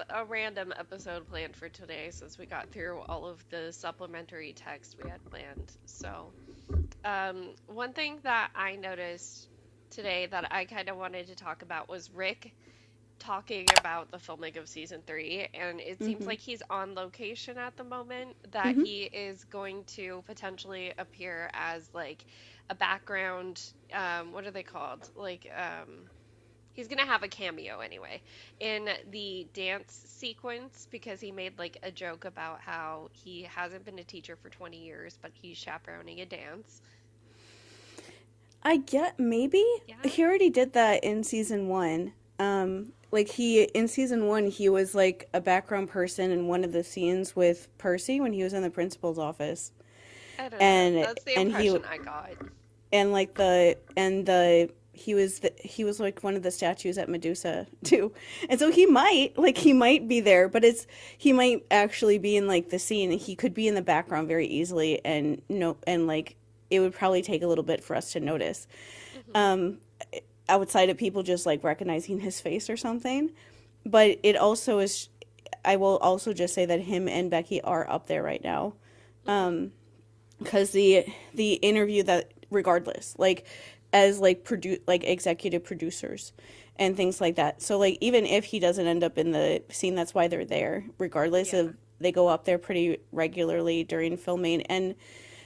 a random episode planned for today since we got through all of the supplementary text we had planned. So, one thing that I noticed today that I kind of wanted to talk about was Rick talking about the filming of season three, and it seems Mm-hmm. like he's on location at the moment, that Mm-hmm. he is going to potentially appear as like a background, what are they called? He's gonna have a cameo anyway in the dance sequence because he made like a joke about how he hasn't been a teacher for 20 years, but he's chaperoning a dance. I get maybe Yeah, he already did that in season one. Like he in season one, he was like a background person in one of the scenes with Percy when he was in the principal's office, I don't know. and That's the and he impression I got. and like the he was like one of the statues at Medusa too, and so he might be there, but it's he might actually be in like the scene. He could be in the background very easily, and no, and like it would probably take a little bit for us to notice. Hmm. Um, Outside of people just like recognizing his face or something. But it also is. I will also just say that him and Becky are up there right now, Hmm. because the interview that regardless like as like like executive producers and things like that. So like even if he doesn't end up in the scene, that's why they're there. Regardless Yeah. of they go up there pretty regularly during filming and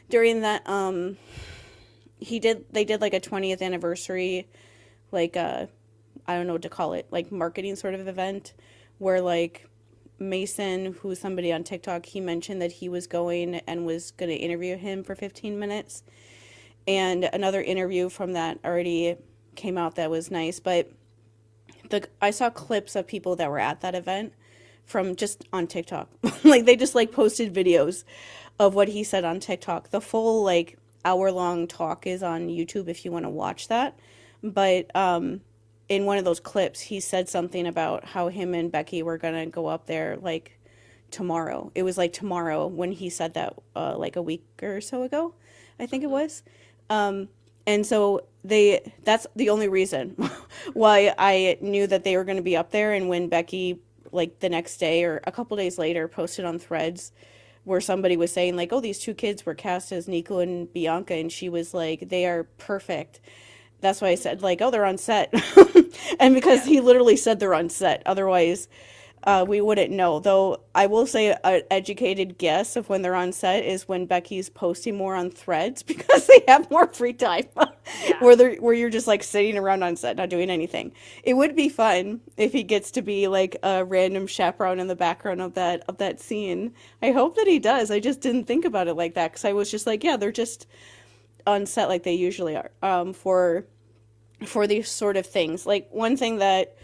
during that they did like a 20th anniversary like I don't know what to call it, like marketing sort of event where like Mason, who's somebody on TikTok, he mentioned that he was going and was going to interview him for 15 minutes. Hmm. And another interview from that already came out that was nice, but I saw clips of people that were at that event from just on TikTok. Like they just like Hmm. posted videos of what he said on TikTok. The full like hour long talk is on YouTube if you want to watch that. But in one of those clips, he said something about how him and Becky were gonna go up there like tomorrow. It was like tomorrow when he said that like a week or so ago, I think it Hmm. was. And so that's the only reason why I knew that they were going to be up there. And when Becky like the next day or a couple days later posted on Threads where somebody was saying like, oh, these two kids were cast as Nico and Bianca, and she was like, they are perfect. That's why I said Hmm. like, oh, they're on set. And because Yeah. he literally said they're on set, otherwise we wouldn't know. Though I will say an educated guess of when they're on set is when Becky's posting more on Threads because they have more free time, Yeah. where you're just like sitting around on set not doing anything. It would be fun if he gets to be like a random chaperone in the background of that scene. I hope that he does. I just didn't think about it like that because I was just like, yeah, they're just on set like they usually are. For these sort of things. Like one thing that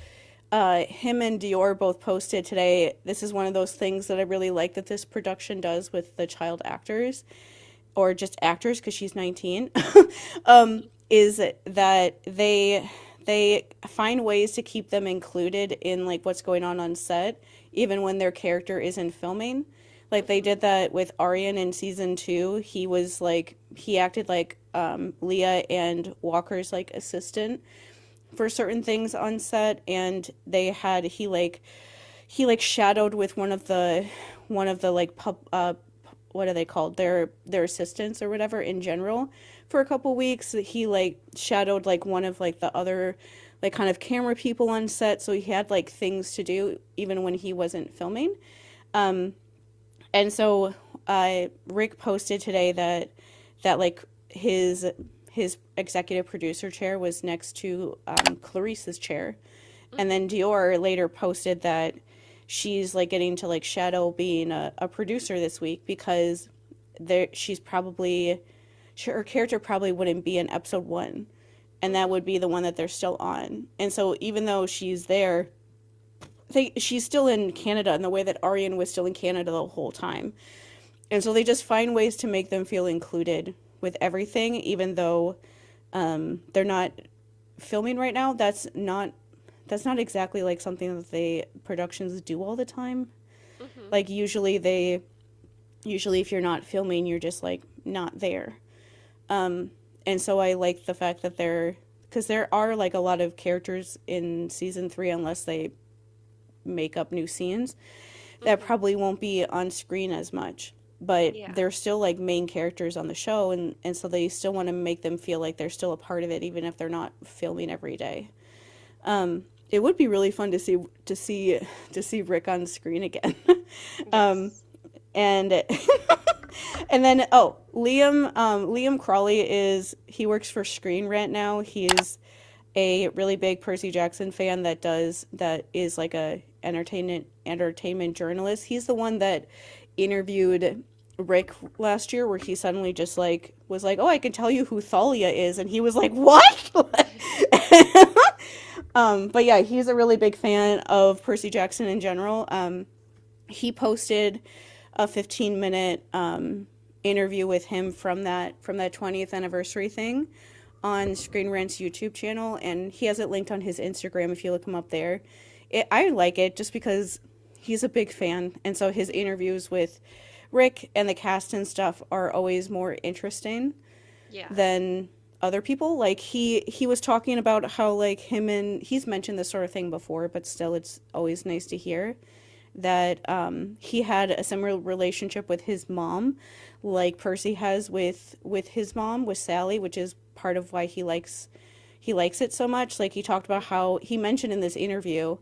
him and Dior both posted today. This is one of those things that I really like that this production does with the child actors or just actors because she's 19. Hmm. Is that they find ways to keep them included in like what's going on set even when their character isn't filming. Like they Hmm. did that with Aryan in season 2. He was like he acted like Leah and Walker's like assistant for certain things on set, and they had he like shadowed with one of the like what are they called, their assistants or whatever in general for a couple weeks. He like shadowed like one of like the other like kind of camera people on set, so he had like things to do even when he wasn't filming. And so Rick posted today that like his executive producer chair was next to Clarice's chair, and Hmm. then Dior later posted that she's like getting to like shadow being a producer this week because there she's probably her character probably wouldn't be in episode 1, and that Hmm. would be the one that they're still on. And so even though she's there, she's still in Canada in the way that Arian was still in Canada the whole time. And so they just find ways to make them feel included with everything, even though they're not filming right now. That's not exactly like something that they productions do all the time. Hmm. Like usually if you're not filming, you're just like not there. And so I like the fact that they're because there are like a lot of characters in season 3 unless they make up new scenes that Mm-hmm. probably won't be on screen as much. But Yeah. they're still like main characters on the show, and so they still want to make them feel like they're still a part of it, even if they're not filming every day. It would be really fun to see Rick on screen again. um, Yes. and and then Liam Crawley he works for Screen Rant now. He's a really big Percy Jackson fan that is like a entertainment journalist. He's the one that interviewed Rick last year, where he suddenly just like was like, "Oh, I can tell you who Thalia is," and he was like, "What?" But yeah, he's a really big fan of Percy Jackson in general. He posted a 15-minute interview with him from that 20th anniversary thing on Screen Rant's YouTube channel, and he has it linked on his Instagram if you look him up there. I like it just because he's a big fan, and so his interviews with Rick and the cast and stuff are always more interesting Yeah. than other people. Like he was talking about how like he's mentioned this sort of thing before, but still it's always nice to hear that he had a similar relationship with his mom, like Percy has with his mom, with Sally, which is part of why he likes it so much. Like he talked about how he mentioned in this interview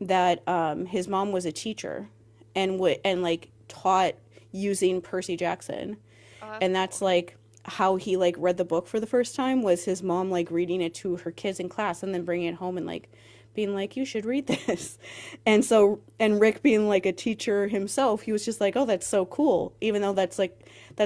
that his mom was a teacher and like taught using Percy Jackson, Oh, that's and that's cool. like how he like read the book for the first time, was his mom like reading it to her kids in class and then bringing it home and like being like, you should read this. And Rick being like a teacher himself, he was just like, oh, that's so cool, even though that's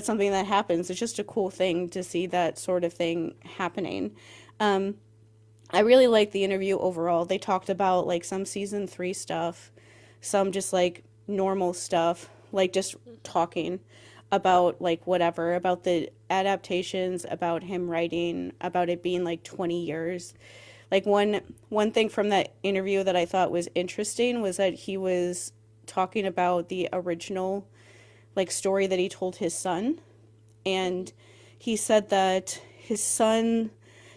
something that happens. It's just a cool thing to see that sort of thing happening. I really like the interview overall. They talked about like some season 3 stuff, some just like normal stuff, like just talking about like whatever, about the adaptations, about him writing, about it being like 20 years. Like one thing from that interview that I thought was interesting was that he was talking about the original like story that he told his son, and he said that his son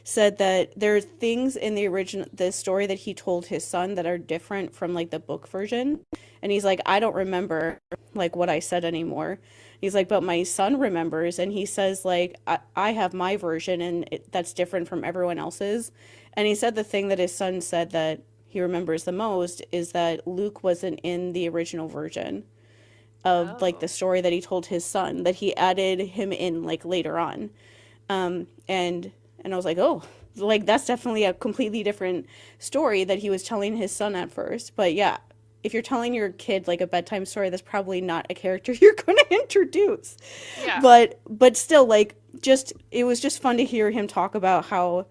said that there are things in the story that he told his son that are different from like the book version. And he's like, I don't remember like what I said anymore. He's like, but my son remembers, and he says like, I have my version, and that's different from everyone else's. And he said the thing that his son said that he remembers the most is that Luke wasn't in the original version of like the Oh. story that he told his son, that he added him in like later on. And I was like, oh, like that's definitely a completely different story that he was telling his son at first. But yeah, if you're telling your kid like a bedtime story, that's probably not a character you're going to introduce. Yeah. But still, like, just it was just fun to hear him talk about how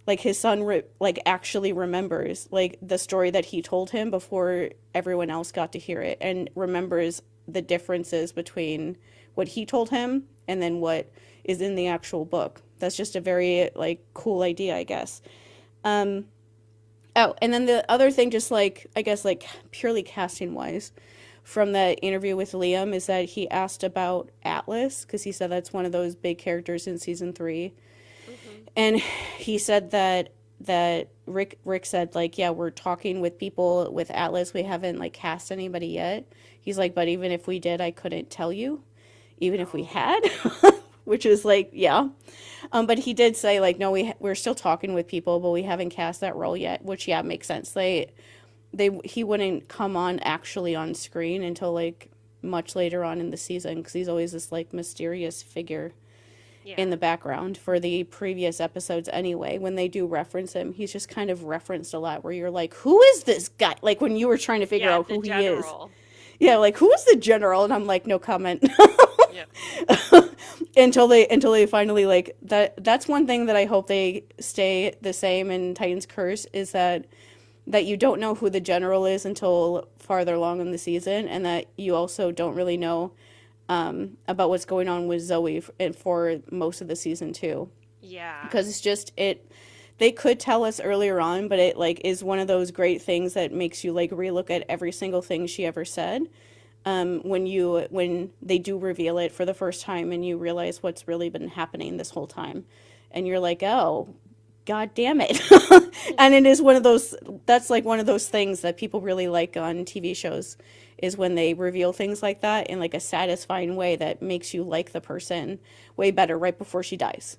like his son like actually remembers like the story that he told him before everyone else got to hear it, and remembers the differences between what he told him and then what is in the actual book. That's just a very like cool idea, I guess. Um, oh, and then the other thing, just like I guess like purely casting wise, from the interview with Liam, is that he asked about Atlas because he said that's one of those big characters in season 3, Hmm. and he said that Rick said like, yeah, we're talking with people with Atlas. We haven't like cast anybody yet. He's like, but even if we did, I couldn't tell you, even if we Oh. had, which is like, yeah. But he did say like, no, we're still talking with people, but we haven't cast that role yet, which yeah makes sense. He wouldn't come on actually on screen until like much later on in the season, because he's always this like mysterious figure Yeah. in the background for the previous episodes anyway. When they do reference him, he's just kind of referenced a lot, where you're like, who is this guy? Like when you were trying to figure Yeah, out the who he is. general. Yeah, like who is the general? And I'm like, no comment. Yep. Until they finally like that's one thing that I hope they stay the same in Titan's Curse, is that you don't know who the general is until farther along in the season, and that you also don't really know about what's going on with Zoe for most of the season too, Yeah. because it's just they could tell us earlier on, but it like is one of those great things that makes you like relook at every single thing she ever said, when they do reveal it for the first time and you realize what's really been happening this whole time, and you're like, oh, God damn it. And it is one of those, that's like one of those things that people really like on TV shows, is when they reveal things like that in like a satisfying way that makes you like the person way better right before she dies.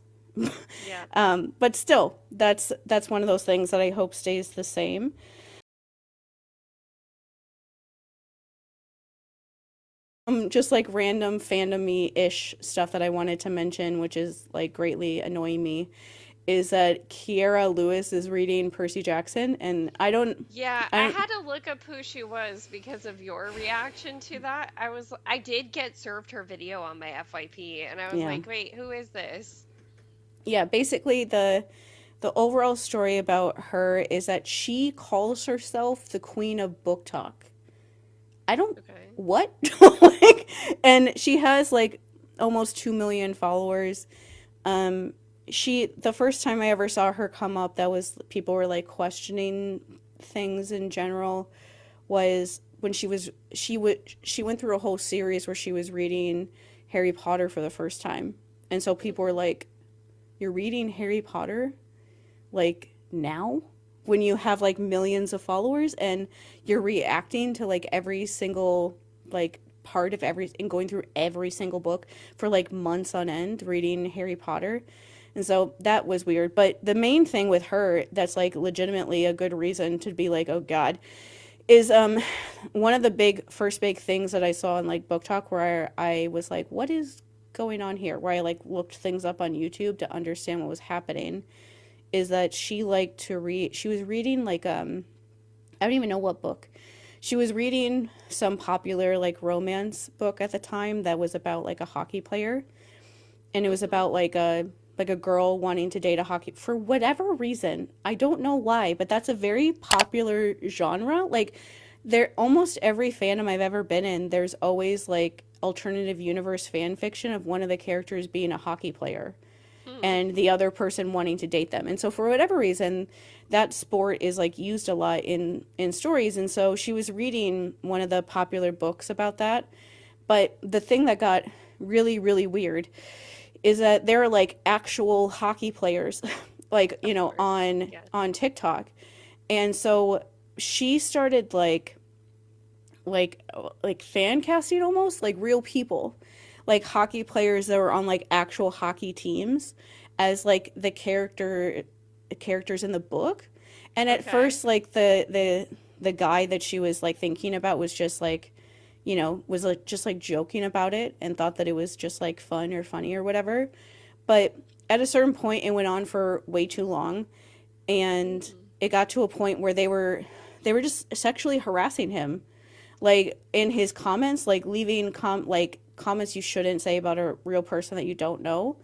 Yeah. But still, that's one of those things that I hope stays the same. Just like random fandom ish stuff that I wanted to mention, which is like greatly annoying me, is that Kierra Lewis is reading Percy Jackson, and Yeah, I I don't, had to look up who she was because of your reaction to that. I did get served her video on my FYP, and I was yeah, like, wait, who is this? yeah. Basically, the overall story about her is that she calls herself the Queen of Book Talk. I don't Okay. what like, and she has like almost 2 million followers. Um, the first time I ever saw her come up, that was people were like questioning things in general, was when she went through a whole series where she was reading Harry Potter for the first time. And so people were Hmm. like, "You're reading Harry Potter like now when you have like millions of followers and you're reacting to like every single like part of every and going through every single book for like months on end reading Harry Potter." And so that was weird. But the main thing with her that's like legitimately a good reason to be like, oh God, is one of the first big things that I saw in like Book Talk where I was like, what is going on here? Where I like looked things up on YouTube to understand what was happening, is that she liked to read. She was reading like I don't even know what book. She was reading some popular like romance book at the time that was about like a hockey player, and it was Hmm. about like a girl wanting to date a hockey for whatever reason. I don't know why, but that's a very popular genre. Like there almost every fandom I've ever been in, there's always like alternative universe fan fiction of one of the characters being a hockey player Hmm. and the other person wanting to date them. And so for whatever reason, that sport is like used a lot in stories. And so she was reading one of the popular books about that. But the thing that got really weird is that there are like actual hockey players like, Of course. Yes. on TikTok. And so she started like like fan casting almost like real people, like hockey players that were on like actual hockey teams as like characters in the book. And at Okay. first like the guy that she was like thinking about was just like, was like just like joking about it and thought that it was just like fun or funny or whatever. But at a certain point it went on for way too long, and Hmm. it got to a point where they were just sexually harassing him, like in his comments, like leaving comments you shouldn't say about a real person that you don't know,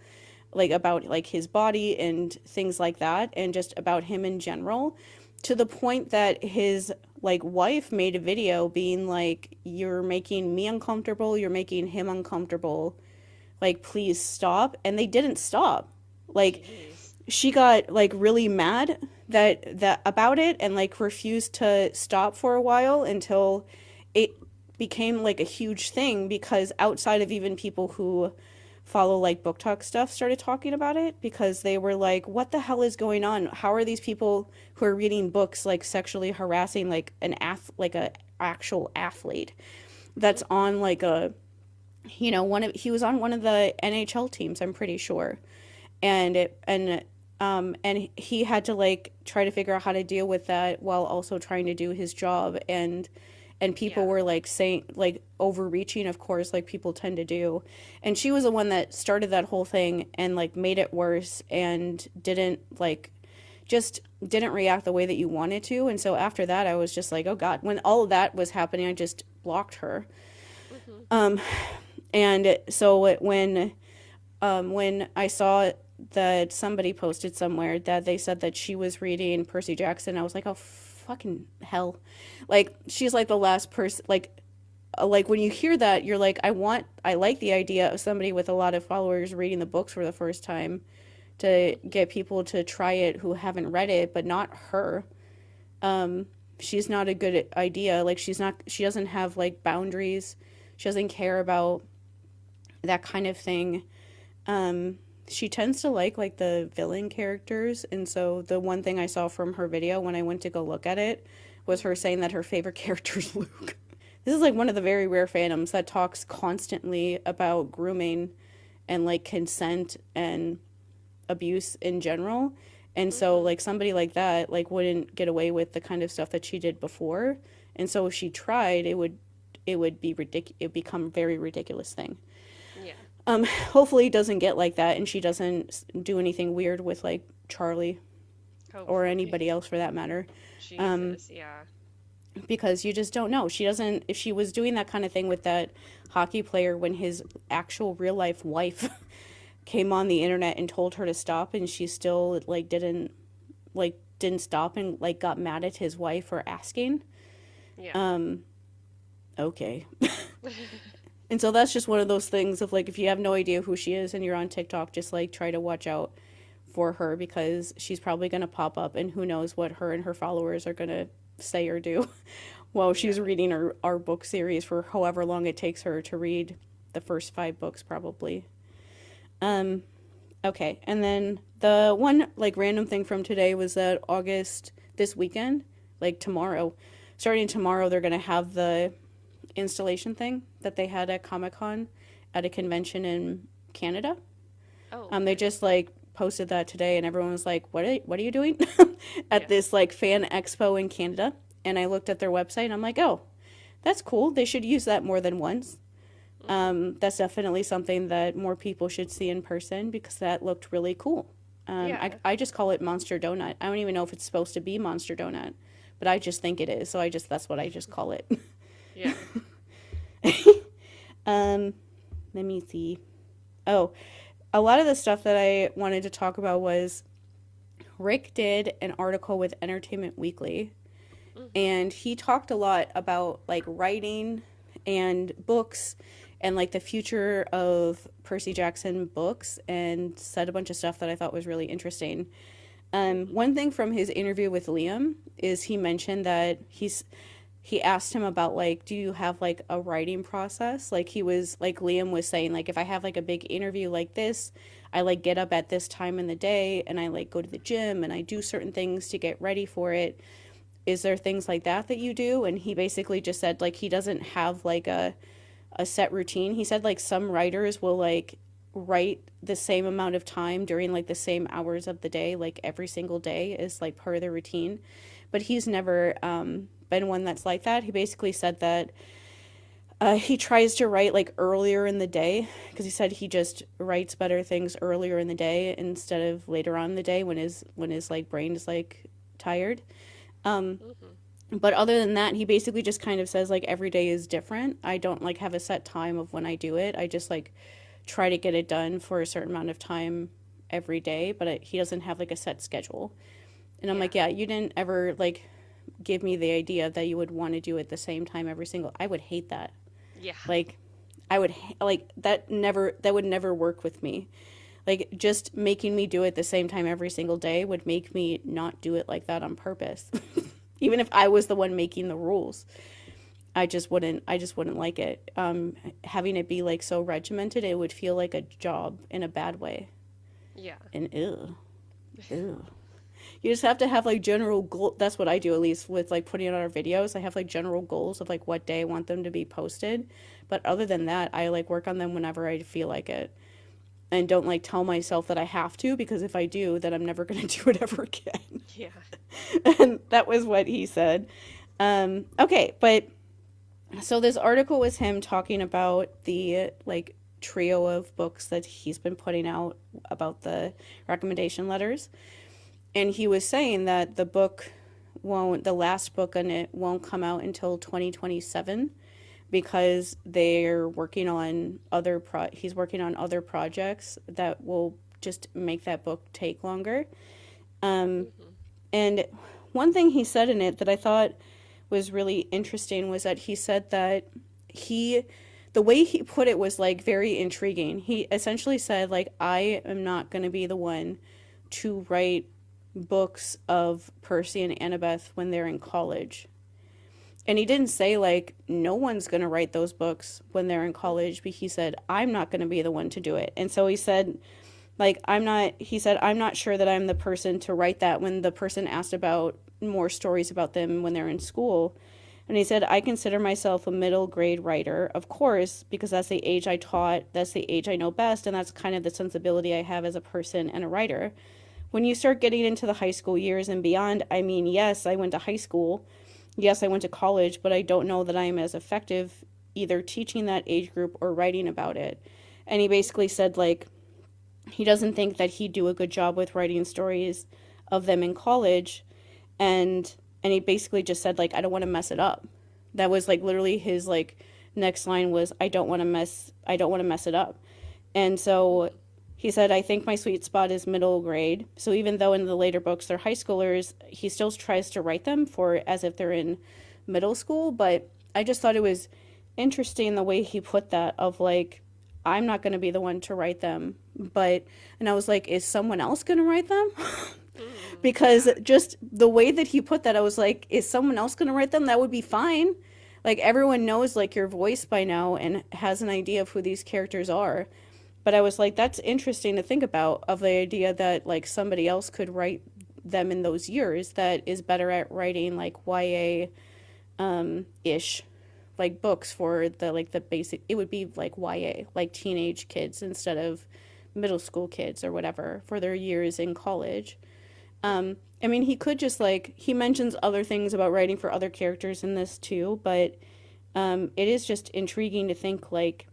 like about like his body and things like that, and just about him in general, to the point that his like wife made a video being like, you're making me uncomfortable, you're making him uncomfortable, like please stop. And they didn't stop. Like Jeez. she got like really mad that about it and like refused to stop for a while until it became like a huge thing, because outside of even people who follow like book talk stuff started talking about it, because they were like, what the hell is going on? How are these people who are reading books like sexually harassing like like a actual athlete that's Hmm. on like a, one of he was on one of the NHL teams, I'm pretty sure. And he had to like try to figure out how to deal with that while also trying to do his job. And people Yeah. were like saying like overreaching, of course, like people tend to do. And she was the one that started that whole thing and like made it worse, and didn't like just didn't react the way that you wanted to. And so after that I was just like, oh God. When all of that was happening, I just blocked her. Hmm. And so when I saw that somebody posted somewhere that they said that she was reading Percy Jackson, I was like, oh fucking hell! Like she's like the last person. Like when you hear that, you're like, I like the idea of somebody with a lot of followers reading the books for the first time to Hmm. get people to try it who haven't read it, but not her. She's not a good idea. Like she's not. She doesn't have like boundaries. She doesn't care about that kind of thing. she tends to like the villain characters, and so the one thing I saw from her video when I went to go look at it was her Hmm. saying that her favorite character is Luke. This is like one of the very rare fandoms that talks constantly about grooming and like consent and abuse in general. And so Hmm. like somebody like that like wouldn't get away with the kind of stuff that she did before. And so if she tried, it would be ridiculous. It become a very ridiculous thing. Yeah. Hopefully it doesn't get like that, and she doesn't do anything weird with like Charlie or Hopefully. anybody else for that matter. Um, Jesus, yeah. because you just don't know. She doesn't. If she was doing that kind of thing with that hockey player when his actual real life wife came on the internet and told her to stop, and she still like didn't stop and like got mad at his wife for asking. Yeah. Um, okay. And so that's just one of those things of like if you have no idea who she is and you're on TikTok, just like try to watch out for her because she's probably going to pop up and who knows what her and her followers are going to say or do while she's Yeah. reading our book series for however long it takes her to read the first 5 books probably. Um okay, and then the one like random thing from today was that August this weekend, like tomorrow, starting tomorrow they're going to have the installation thing that they had at Comic-Con at a convention in Canada. Oh, They okay. just like posted that today, and everyone was like, what are you doing?" at Yeah. this like fan expo in Canada. And I looked at their website, and I'm like, oh, that's cool. They should use that more than once. Hmm. That's definitely something that more people should see in person because that looked really cool. Yeah. I just call it Monster Donut. I don't even know if it's supposed to be Monster Donut, but I just think it is. So that's what I just call it. Yeah. um, let me see. Oh, a lot of the stuff that I wanted to talk about was Rick did an article with Entertainment Weekly, Hmm. and he talked a lot about like writing and books and like the future of Percy Jackson books and said a bunch of stuff that I thought was really interesting. Hmm. One thing from his interview with Liam is he mentioned that he asked him about like do you have like a writing process, like he was like Liam was saying like if I have like a big interview like this, I like get up at this time in the day and I like go to the gym and I do certain things to get ready for it. Is there things like that that you do? And he basically just said like he doesn't have like a set routine. He said like some writers will like write the same amount of time during like the same hours of the day, like every single day is like part of the routine. But he's never been one that's like that. He basically said that he tries to write like earlier in the day because he said he just writes better things earlier in the day instead of later on in the day when his like brain is like tired. Um, Hmm. but other than that, he basically just kind of says like every day is different. I don't like have a set time of when I do it. I just like try to get it done for a certain amount of time every day, but he doesn't have like a set schedule. And I'm Yeah. like, yeah, you didn't ever like give me the idea that you would want to do it the same time every single. I would hate that. Yeah. Like I would like that would never work with me. Like just making me do it the same time every single day would make me not do it like that on purpose. Even if I was the one making the rules. I just wouldn't like it. Having it be like so regimented, it would feel like a job in a bad way. Yeah. And ew. Ew. You just have to have like general goal. That's what I do at least with like putting on our videos. I have like general goals of like what day I want them to be posted. But other than that, I like work on them whenever I feel like it. And don't like tell myself that I have to because if I do, then I'm never going to do it ever again. Yeah. And that was what he said. Okay, but so this article was him talking about the like trio of books that he's been putting out about the recommendation letters. And he was saying that the last book on it won't come out until 2027 because he's working on other projects that will just make that book take longer. Hmm. And one thing he said in it that I thought was really interesting was that he said that he the way he put it was like very intriguing. He essentially said like I am not going to be the one to write books of Percy and Annabeth when they're in college. And he didn't say like no one's going to write those books when they're in college, but he said I'm not going to be the one to do it. And so he said Like, I'm not, he said, I'm not sure that I'm the person to write that when the person asked about more stories about them when they're in school. And he said, I consider myself a middle grade writer, of course, because that's the age I taught, that's the age I know best, and that's kind of the sensibility I have as a person and a writer. When you start getting into the high school years and beyond, I mean, yes, I went to high school, yes, I went to college, but I don't know that I am as effective either teaching that age group or writing about it. And he basically said, like, he doesn't think that he'd do a good job with writing stories of them in college, and he basically just said, like, I don't want to mess it up. That was like literally his like next line was, I don't want to mess it up. And so he said, I think my sweet spot is middle grade. So even though in the later books they're high schoolers, he still tries to write them for as if they're in middle school. But I just thought it was interesting the way he put that of like, I'm not going to be the one to write them, but, and I was like, is someone else going to write them? Because Yeah. just the way that he put that, I was like, is someone else going to write them? That would be fine. Like everyone knows like your voice by now and has an idea of who these characters are. But I was like, that's interesting to think about of the idea that like somebody else could write them in those years that is better at writing like YA ish like books for the like the basic, it would be like YA, like teenage kids instead of middle school kids or whatever for their years in college. I mean, he could just like, he mentions other things about writing for other characters in this too, but it is just intriguing to think like,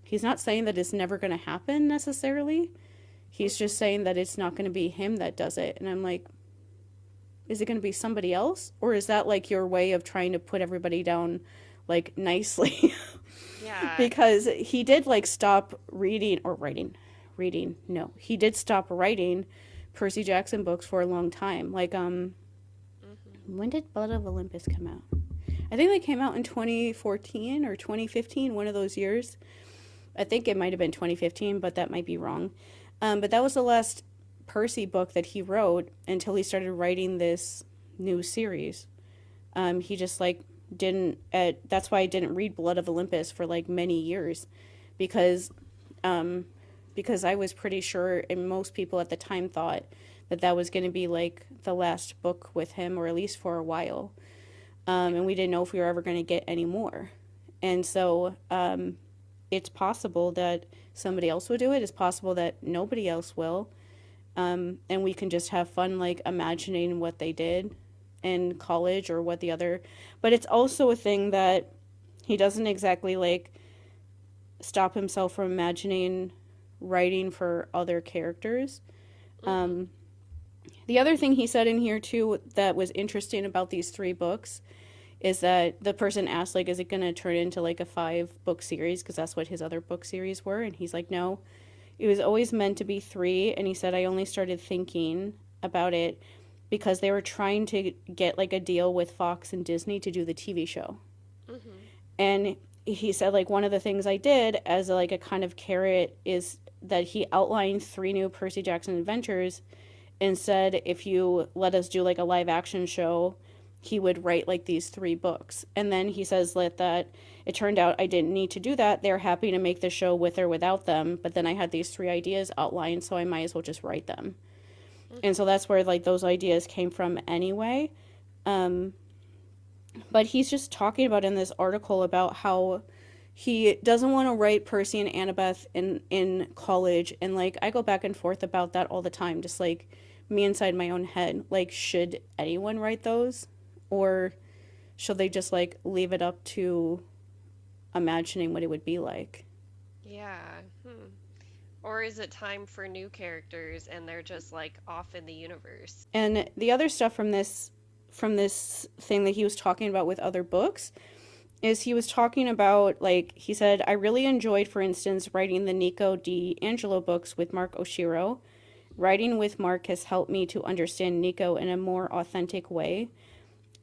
he's not saying that it's never going to happen necessarily. He's just saying that it's not going to be him that does it. And I'm like, is it going to be somebody else? Or is that like your way of trying to put everybody down like nicely? Yeah. Because he did like stop reading or writing. Reading, no. He did stop writing Percy Jackson books for a long time. Like, Hmm. when did Blood of Olympus come out? I think they came out in 2014 or 2015, one of those years. I think it might have been 2015, but that might be wrong. But that was the last Percy book that he wrote until he started writing this new series. He just like didn't. That's why I didn't read Blood of Olympus for like many years, because um, because I was pretty sure, and most people at the time thought that that was going to be like the last book with him, or at least for a while. And we didn't know if we were ever going to get any more. And so it's possible that somebody else will do it. It's possible that nobody else will. And we can just have fun, like imagining what they did in college or what the other. But it's also a thing that he doesn't exactly like stop himself from imagining writing for other characters. Hmm. The other thing he said in here too that was interesting about these three books is that the person asked like, is it going to turn into like a 5 book series, because that's what his other book series were, and he's like, no, it was always meant to be 3. And he said, I only started thinking about it because they were trying to get like a deal with Fox and Disney to do the TV show. Hmm. And he said like, one of the things I did as like a kind of carrot is that he outlined 3 new Percy Jackson adventures and said, if you let us do like a live action show, he would write like these 3 books. And then he says that it turned out I didn't need to do that. They're happy to make the show with or without them, but then I had these 3 ideas outlined, so I might as well just write them. And so Hmm. that's where like those ideas came from anyway. Um, but he's just talking about in this article about how he doesn't want to write Percy and Annabeth in college, and like I go back and forth about that all the time, just like me inside my own head. Like, should anyone write those, or should they just like leave it up to imagining what it would be like? Yeah. Hmm. Or is it time for new characters and they're just like off in the universe? And the other stuff from this thing that he was talking about with other books is he was talking about, like, he said, I really enjoyed, for instance, writing the Nico di Angelo books with Mark Oshiro. Writing with Mark has helped me to understand Nico in a more authentic way,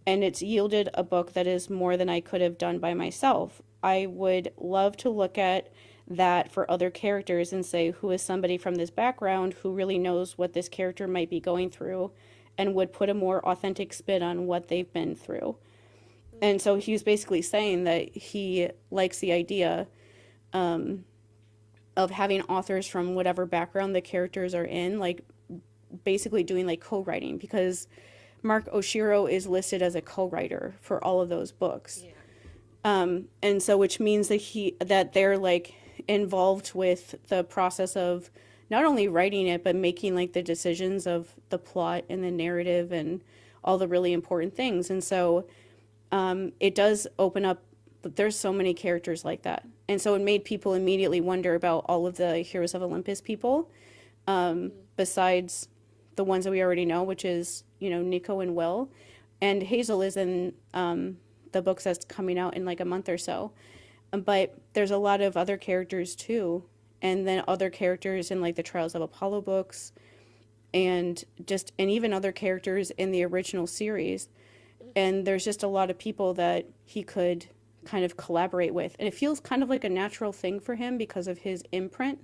and it's yielded a book that is more than I could have done by myself. I would love to look at that for other characters and say, who is somebody from this background who really knows what this character might be going through and would put a more authentic spin on what they've been through. And so he was basically saying that he likes the idea of having authors from whatever background the characters are in, like basically doing like co-writing, because Mark Oshiro is listed as a co-writer for all of those books. Yeah. And so which means that they're like involved with the process of not only writing it but making like the decisions of the plot and the narrative and all the really important things. And so it does open up, there's so many characters like that. And so it made people immediately wonder about all of the Heroes of Olympus people, besides the ones that we already know, which is, Nico and Will. And Hazel is in the books that's coming out in like a month or so. But there's a lot of other characters too. And then other characters in like the Trials of Apollo books, and even other characters in the original series. And there's just a lot of people that he could kind of collaborate with. And it feels kind of like a natural thing for him because of his imprint.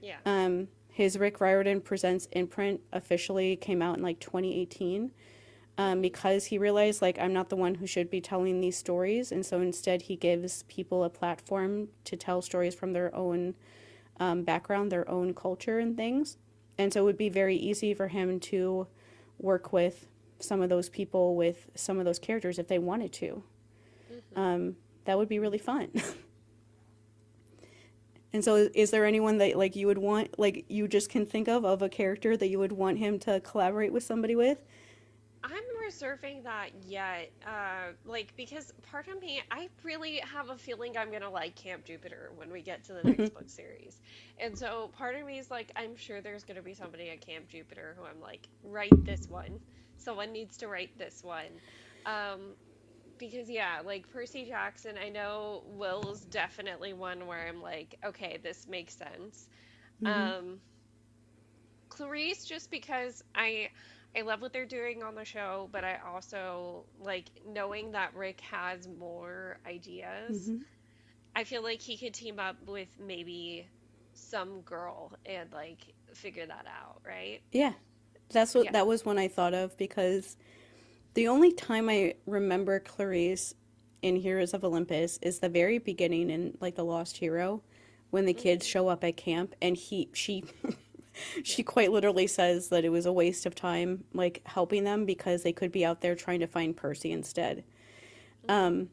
Yeah. His Rick Riordan Presents imprint officially came out in like 2018, because he realized like I'm not the one who should be telling these stories. And so instead he gives people a platform to tell stories from their own background, their own culture and things. And so it would be very easy for him to work with some of those people, with some of those characters if they wanted to. That would be really fun. And so is there anyone that like you would want, like you just can think of a character that you would want him to collaborate with somebody with? I'm reserving that yet, because part of me, I really have a feeling I'm gonna like Camp Jupiter when we get to the next book series. And so part of me is like, I'm sure there's gonna be somebody at Camp Jupiter who I'm like, write this one. Someone needs to write this one. Um, because yeah, like Percy Jackson, I know Will's definitely one where I'm like, okay, this makes sense. Mm-hmm. Um, Clarice, just because I love what they're doing on the show, but I also like knowing that Rick has more ideas. Mm-hmm. I feel like he could team up with maybe some girl and like figure that out, right? Yeah, Yeah. that was one I thought of, because the only time I remember Clarice in Heroes of Olympus is the very beginning in like the Lost Hero, when the kids Hmm. show up at camp, and she Yeah. she quite literally says that it was a waste of time like helping them because they could be out there trying to find Percy instead. Hmm.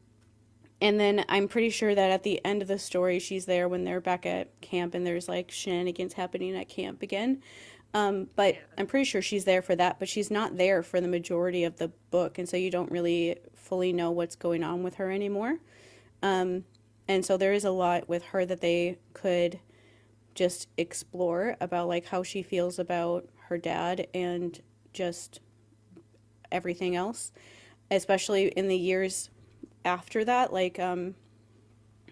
And then I'm pretty sure that at the end of the story, she's there when they're back at camp and there's like shenanigans happening at camp again. But Yeah. I'm pretty sure she's there for that, but she's not there for the majority of the book. And so you don't really fully know what's going on with her anymore. And so there is a lot with her that they could just explore about like how she feels about her dad and just everything else, especially in the years after that, like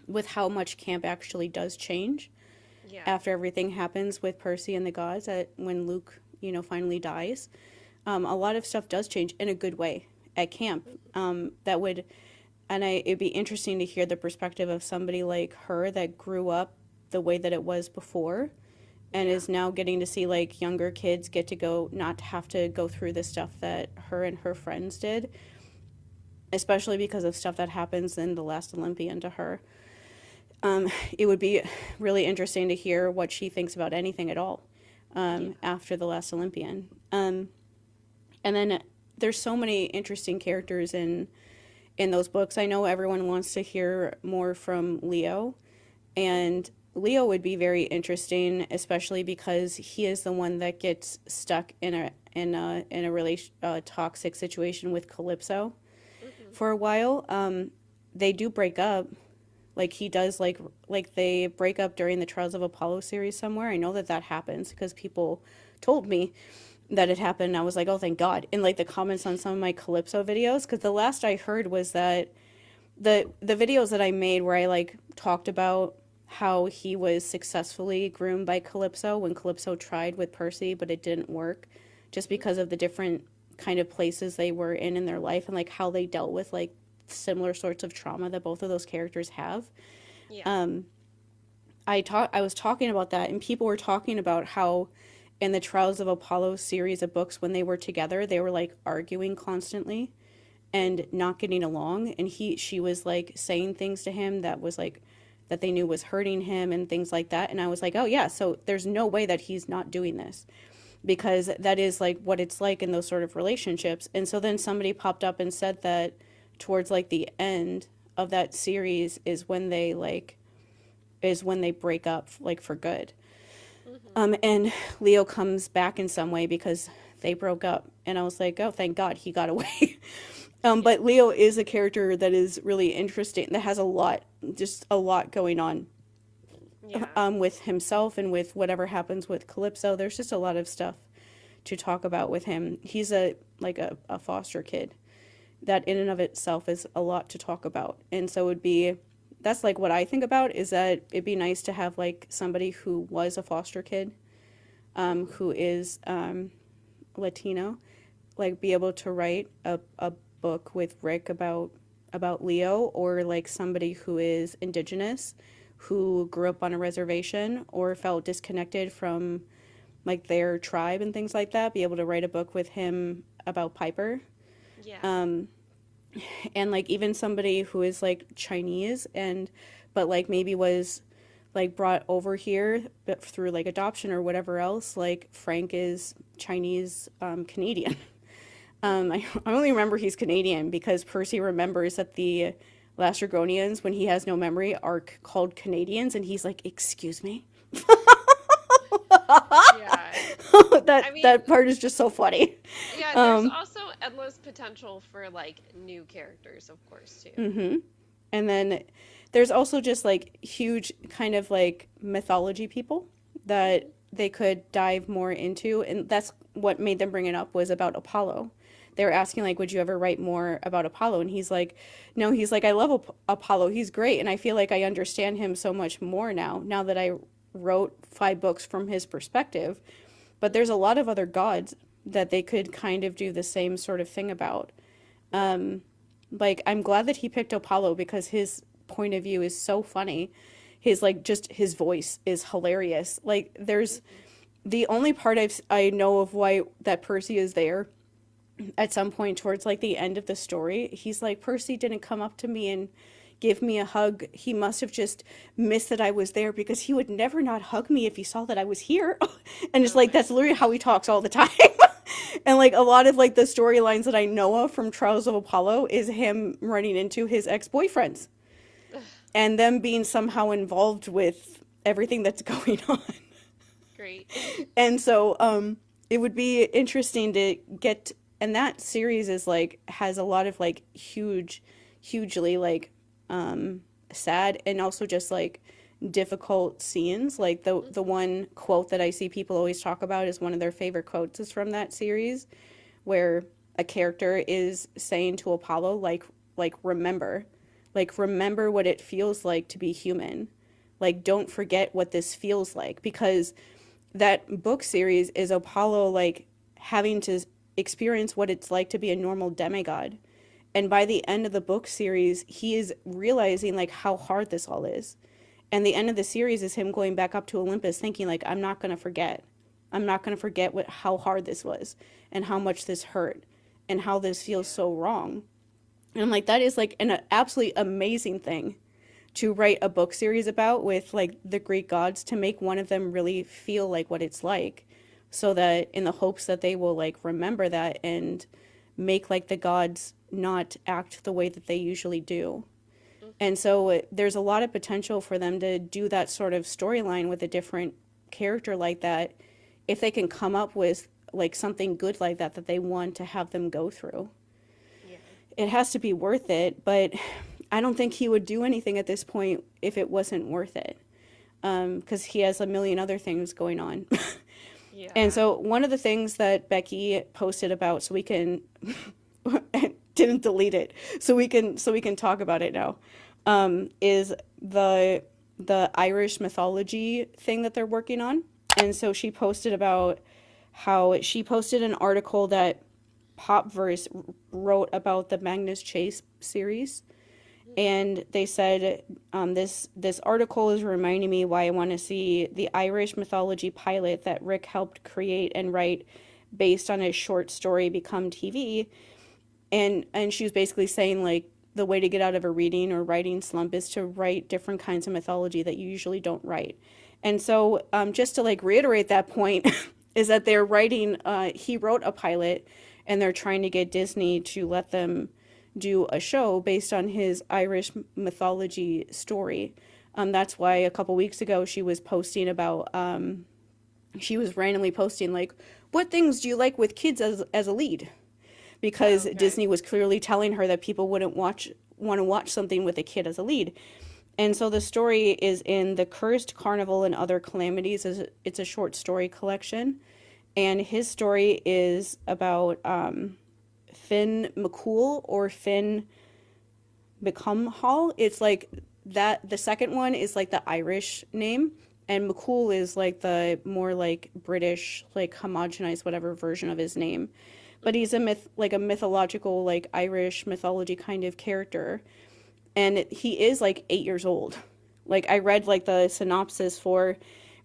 with how much camp actually does change Yeah. after everything happens with Percy and the gods, at when Luke, finally dies. A lot of stuff does change in a good way at camp. That would, and it'd be interesting to hear the perspective of somebody like her that grew up the way that it was before, and Yeah. is now getting to see like younger kids get to go, not have to go through the stuff that her and her friends did, especially because of stuff that happens in The Last Olympian to her. It would be really interesting to hear what she thinks about anything at all, Yeah. after The Last Olympian. And then there's so many interesting characters in those books. I know everyone wants to hear more from Leo, and Leo would be very interesting, especially because he is the one that gets stuck in a really toxic situation with Calypso Hmm. for a while. They do break up. Like he does, like they break up during the Trials of Apollo series somewhere. I know that that happens because people told me that it happened. I was like, oh, thank God. In like the comments on some of my Calypso videos, because the last I heard was that the videos that I made where I like talked about how he was successfully groomed by Calypso when Calypso tried with Percy, but it didn't work, just because of the different kind of places they were in their life, and like how they dealt with like similar sorts of trauma that both of those characters have. Yeah. Um, I was talking about that, and people were talking about how in the Trials of Apollo series of books, when they were together, they were like arguing constantly and not getting along, and she was like saying things to him that was like that they knew was hurting him and things like that. And I was like, oh yeah, so there's no way that he's not doing this, because that is like what it's like in those sort of relationships. And so then somebody popped up and said that towards like the end of that series is when they break up like for good. And Leo comes back in some way because they broke up, and I was like, oh, thank God he got away. But Leo is a character that is really interesting, that has just a lot going on. Yeah. With himself and with whatever happens with Calypso. There's just a lot of stuff to talk about with him. He's a foster kid. That in and of itself is a lot to talk about. And so that's like what I think about, is that it'd be nice to have like somebody who was a foster kid, who is Latino, like be able to write a book with Rick about Leo, or like somebody who is indigenous, who grew up on a reservation or felt disconnected from like their tribe and things like that, be able to write a book with him about Piper. Yeah. And like even somebody who is like Chinese but like maybe was like brought over here but through like adoption or whatever else. Like Frank is Chinese Canadian. I only remember he's Canadian because Percy remembers that the Lastrygonians, when he has no memory, are called Canadians, and he's like, excuse me. Yeah. That part is just so funny. Yeah, there's also endless potential for like new characters, of course, too. Mm-hmm. And then there's also just like huge kind of like mythology people that they could dive more into, and that's what made them bring it up, was about Apollo. They were asking like, would you ever write more about Apollo? And he's like, no. He's like, I love Apollo, he's great, and I feel like I understand him so much more now that I wrote 5 books from his perspective. But there's a lot of other gods that they could kind of do the same sort of thing about. Like, I'm glad that he picked Apollo because his point of view is so funny. His like just his voice is hilarious. Like, there's the only part I know of why that Percy is there at some point towards like the end of the story. He's like, Percy didn't come up to me and give me a hug. He must have just missed that I was there, because he would never not hug me if he saw that I was here. And it's like, that's literally how he talks all the time. And like a lot of like the storylines that I know of from Trials of Apollo is him running into his ex-boyfriends and them being somehow involved with everything that's going on. Great. And so it would be interesting to get, and that series is like has a lot of like hugely like sad and also just like difficult scenes. Like the one quote that I see people always talk about is one of their favorite quotes is from that series, where a character is saying to Apollo remember what it feels like to be human. Like, don't forget what this feels like, because that book series is Apollo like having to experience what it's like to be a normal demigod. And by the end of the book series, he is realizing like how hard this all is. And the end of the series is him going back up to Olympus thinking like, I'm not going to forget. I'm not going to forget how hard this was and how much this hurt and how this feels so wrong. And I'm like, that is like an absolutely amazing thing to write a book series about with like the Greek gods, to make one of them really feel like what it's like, so that in the hopes that they will like remember that and make like the gods not act the way that they usually do. And so there's a lot of potential for them to do that sort of storyline with a different character like that, if they can come up with like something good like that they want to have them go through. Yeah. It has to be worth it, but I don't think he would do anything at this point if it wasn't worth it, because he has a million other things going on. Yeah. And so one of the things that Becky posted about, so we can didn't delete it, so we can talk about it now, is the Irish mythology thing that they're working on. And so she posted about how she posted an article that Popverse wrote about the Magnus Chase series. And they said, this article is reminding me why I want to see the Irish mythology pilot that Rick helped create and write based on his short story become TV. And she was basically saying, like, the way to get out of a reading or writing slump is to write different kinds of mythology that you usually don't write. And so, just to like reiterate that point, is that they're writing, he wrote a pilot and they're trying to get Disney to let them do a show based on his Irish mythology story. That's why a couple weeks ago she was posting about, she was randomly posting, like, what things do you like with kids as a lead? Because Okay. Disney was clearly telling her that people wouldn't want to watch something with a kid as a lead. And so the story is in The Cursed Carnival and Other Calamities. It's a short story collection. And his story is about Finn McCool or Finn Hall. It's like that. The second one is like the Irish name, and McCool is like the more like British, like homogenized whatever version of his name. But he's a like a mythological, like Irish mythology kind of character, and he is like 8 years old. Like I read like the synopsis for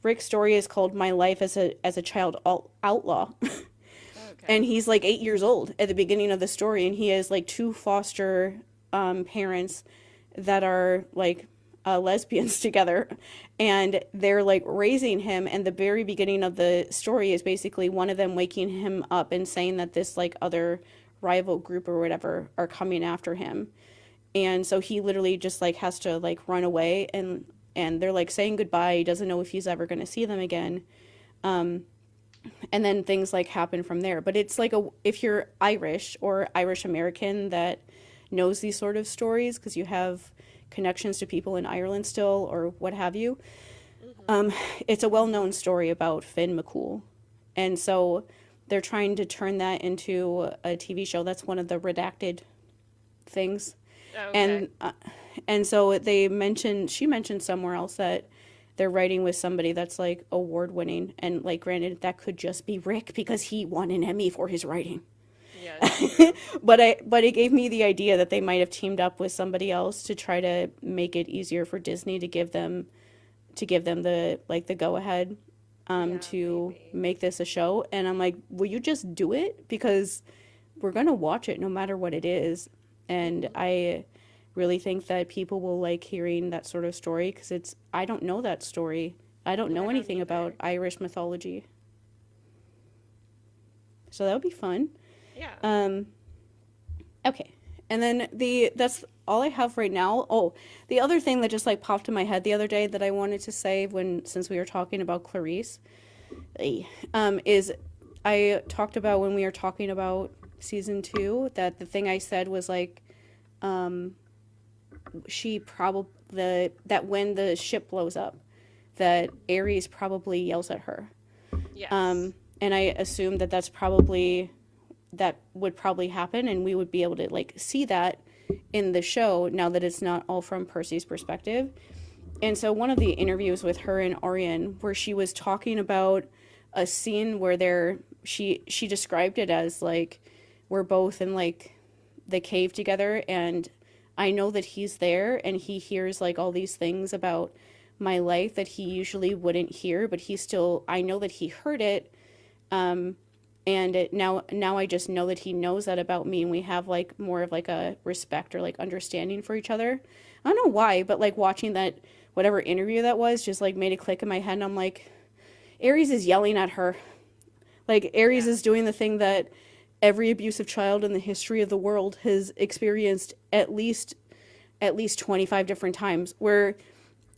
Rick's story is called "My Life as a Child Outlaw." Okay. And he's like 8 years old at the beginning of the story, and he has like two foster parents that are like lesbians together, and they're like raising him. And the very beginning of the story is basically one of them waking him up and saying that this like other rival group or whatever are coming after him, and so he literally just like has to like run away, and they're like saying goodbye. He doesn't know if he's ever going to see them again. And then things like happen from there. But it's like if you're Irish or Irish American that knows these sort of stories because you have connections to people in Ireland still or what have you, Mm-hmm. it's a well-known story about Finn McCool. And so they're trying to turn that into a TV show. That's one of the redacted things. Okay. And so she mentioned somewhere else that they're writing with somebody that's like award winning, and like granted that could just be Rick because he won an Emmy for his writing. Yes, true. But it gave me the idea that they might have teamed up with somebody else to try to make it easier for Disney to give them the like the go ahead Yeah, to maybe. make this a show. And I'm like, will you just do it? Because we're gonna watch it no matter what it is. And Mm-hmm. I really think that people will like hearing that sort of story because I don't know that story. I don't I know don't anything either. about Irish mythology. So that would be fun. Yeah. Um, okay. And then that's all I have right now. Oh, the other thing that just like popped in my head the other day that I wanted to say since we were talking about Clarice, is I talked about when we were talking about season 2 that the thing I said was like she probably that when the ship blows up that Ares probably yells at her. Yes. And I assumed that would probably happen and we would be able to like see that in the show now that it's not all from Percy's perspective. And so one of the interviews with her and Arian where she was talking about a scene where she described it as like we're both in like the cave together, and I know that he's there and he hears like all these things about my life that he usually wouldn't hear, but I know that he heard it. Now I just know that he knows that about me, and we have like more of like a respect or like understanding for each other. I don't know why, but like watching that whatever interview that was just like made a click in my head, and I'm like, Ares is yelling at her. Like Ares Yeah. is doing the thing that every abusive child in the history of the world has experienced at least 25 different times, where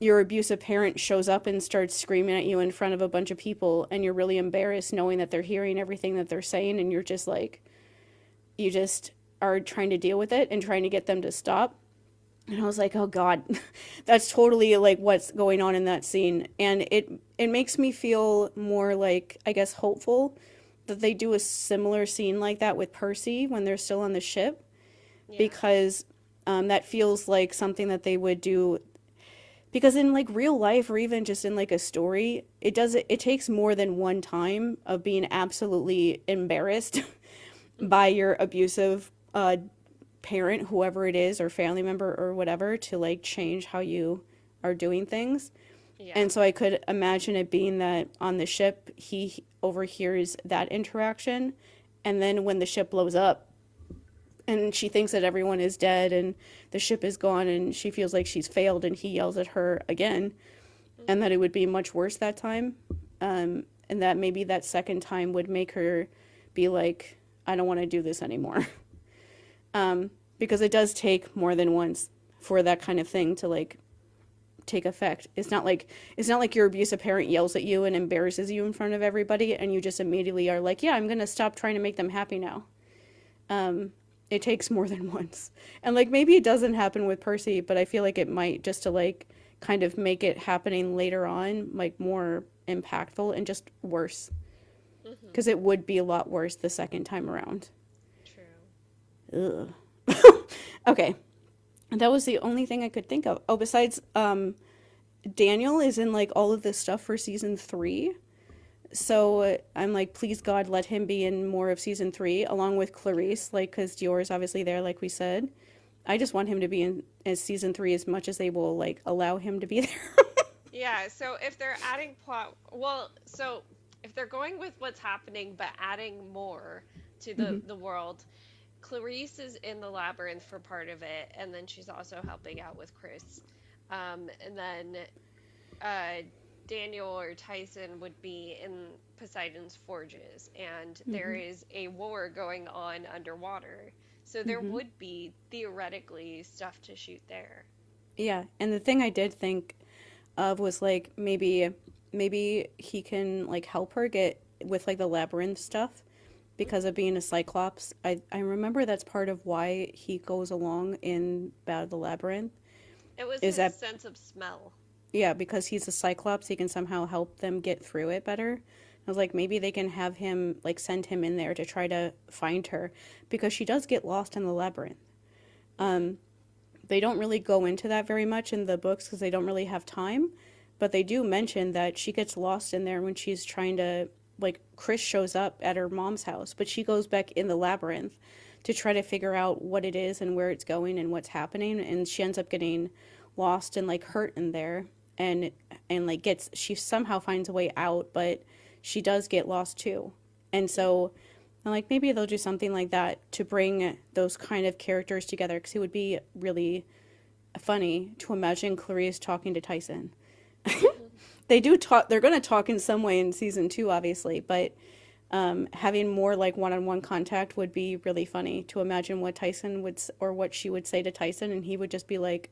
your abusive parent shows up and starts screaming at you in front of a bunch of people, and you're really embarrassed knowing that they're hearing everything that they're saying, and you're just like, you just are trying to deal with it and trying to get them to stop. And I was like, oh God, that's totally like what's going on in that scene. And it makes me feel more like, I guess, hopeful that they do a similar scene like that with Percy when they're still on the ship, Yeah. because that feels like something that they would do. Because in like real life or even just in like a story, it takes more than one time of being absolutely embarrassed by Mm-hmm. your abusive parent, whoever it is, or family member or whatever, to like change how you are doing things. Yeah. And so I could imagine it being that on the ship, he overhears that interaction. And then when the ship blows up, and she thinks that everyone is dead and the ship is gone and she feels like she's failed, and he yells at her again, and that it would be much worse that time, and that maybe that second time would make her be like, I don't want to do this anymore. Because it does take more than once for that kind of thing to like take effect. It's not like your abusive parent yells at you and embarrasses you in front of everybody and you just immediately are like, yeah, I'm gonna stop trying to make them happy now. It takes more than once. And like maybe it doesn't happen with Percy, but I feel like it might, just to like kind of make it happening later on like more impactful and just worse. Because it would be a lot worse the second time around. True. Ugh. Okay. That was the only thing I could think of. Oh, besides, Daniel is in like all of this stuff for season 3. So I'm like, please God, let him be in more of season 3, along with Clarice, like, because Dior's obviously there, like we said. I just want him to be in as season 3 as much as they will like allow him to be there. Yeah, so if they're adding plot, well, so if they're going with what's happening but adding more to the world, Clarice is in the labyrinth for part of it, and then she's also helping out with Chris. And then Daniel or Tyson would be in Poseidon's forges, and there is a war going on underwater. So there would be theoretically stuff to shoot there. Yeah, and the thing I did think of was like maybe he can like help her get with like the labyrinth stuff because of being a Cyclops. I remember that's part of why he goes along in Battle of the Labyrinth. It was Is his that sense of smell. Yeah, because he's a Cyclops, he can somehow help them get through it better. I was like, maybe they can have him like send him in there to try to find her because she does get lost in the labyrinth. They don't really go into that very much in the books because they don't really have time, but they do mention that she gets lost in there when she's trying to, like, Chris shows up at her mom's house, but she goes back in the labyrinth to try to figure out what it is and where it's going and what's happening, and she ends up getting lost and like hurt in there, and like she somehow finds a way out, but she does get lost too. And so I'm like, maybe they'll do something like that to bring those kind of characters together, because it would be really funny to imagine Clarice talking to Tyson. They do talk, they're going to talk in some way in season 2, obviously, but having more like one-on-one contact would be really funny to imagine what Tyson would, or what she would say to Tyson, and he would just be like,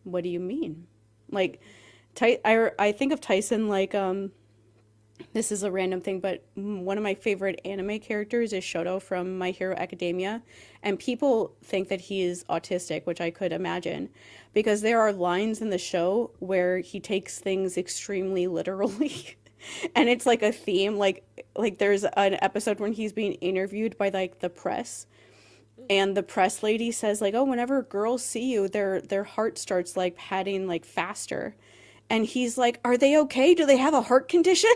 what do you mean? Like, I think of Tyson like, this is a random thing, but one of my favorite anime characters is Shoto from My Hero Academia, and people think that he is autistic, which I could imagine, because there are lines in the show where he takes things extremely literally. And it's like a theme, like there's an episode when he's being interviewed by like the press, and the press lady says like, oh, whenever girls see you, their heart starts like patting like faster. And he's like, are they okay? Do they have a heart condition?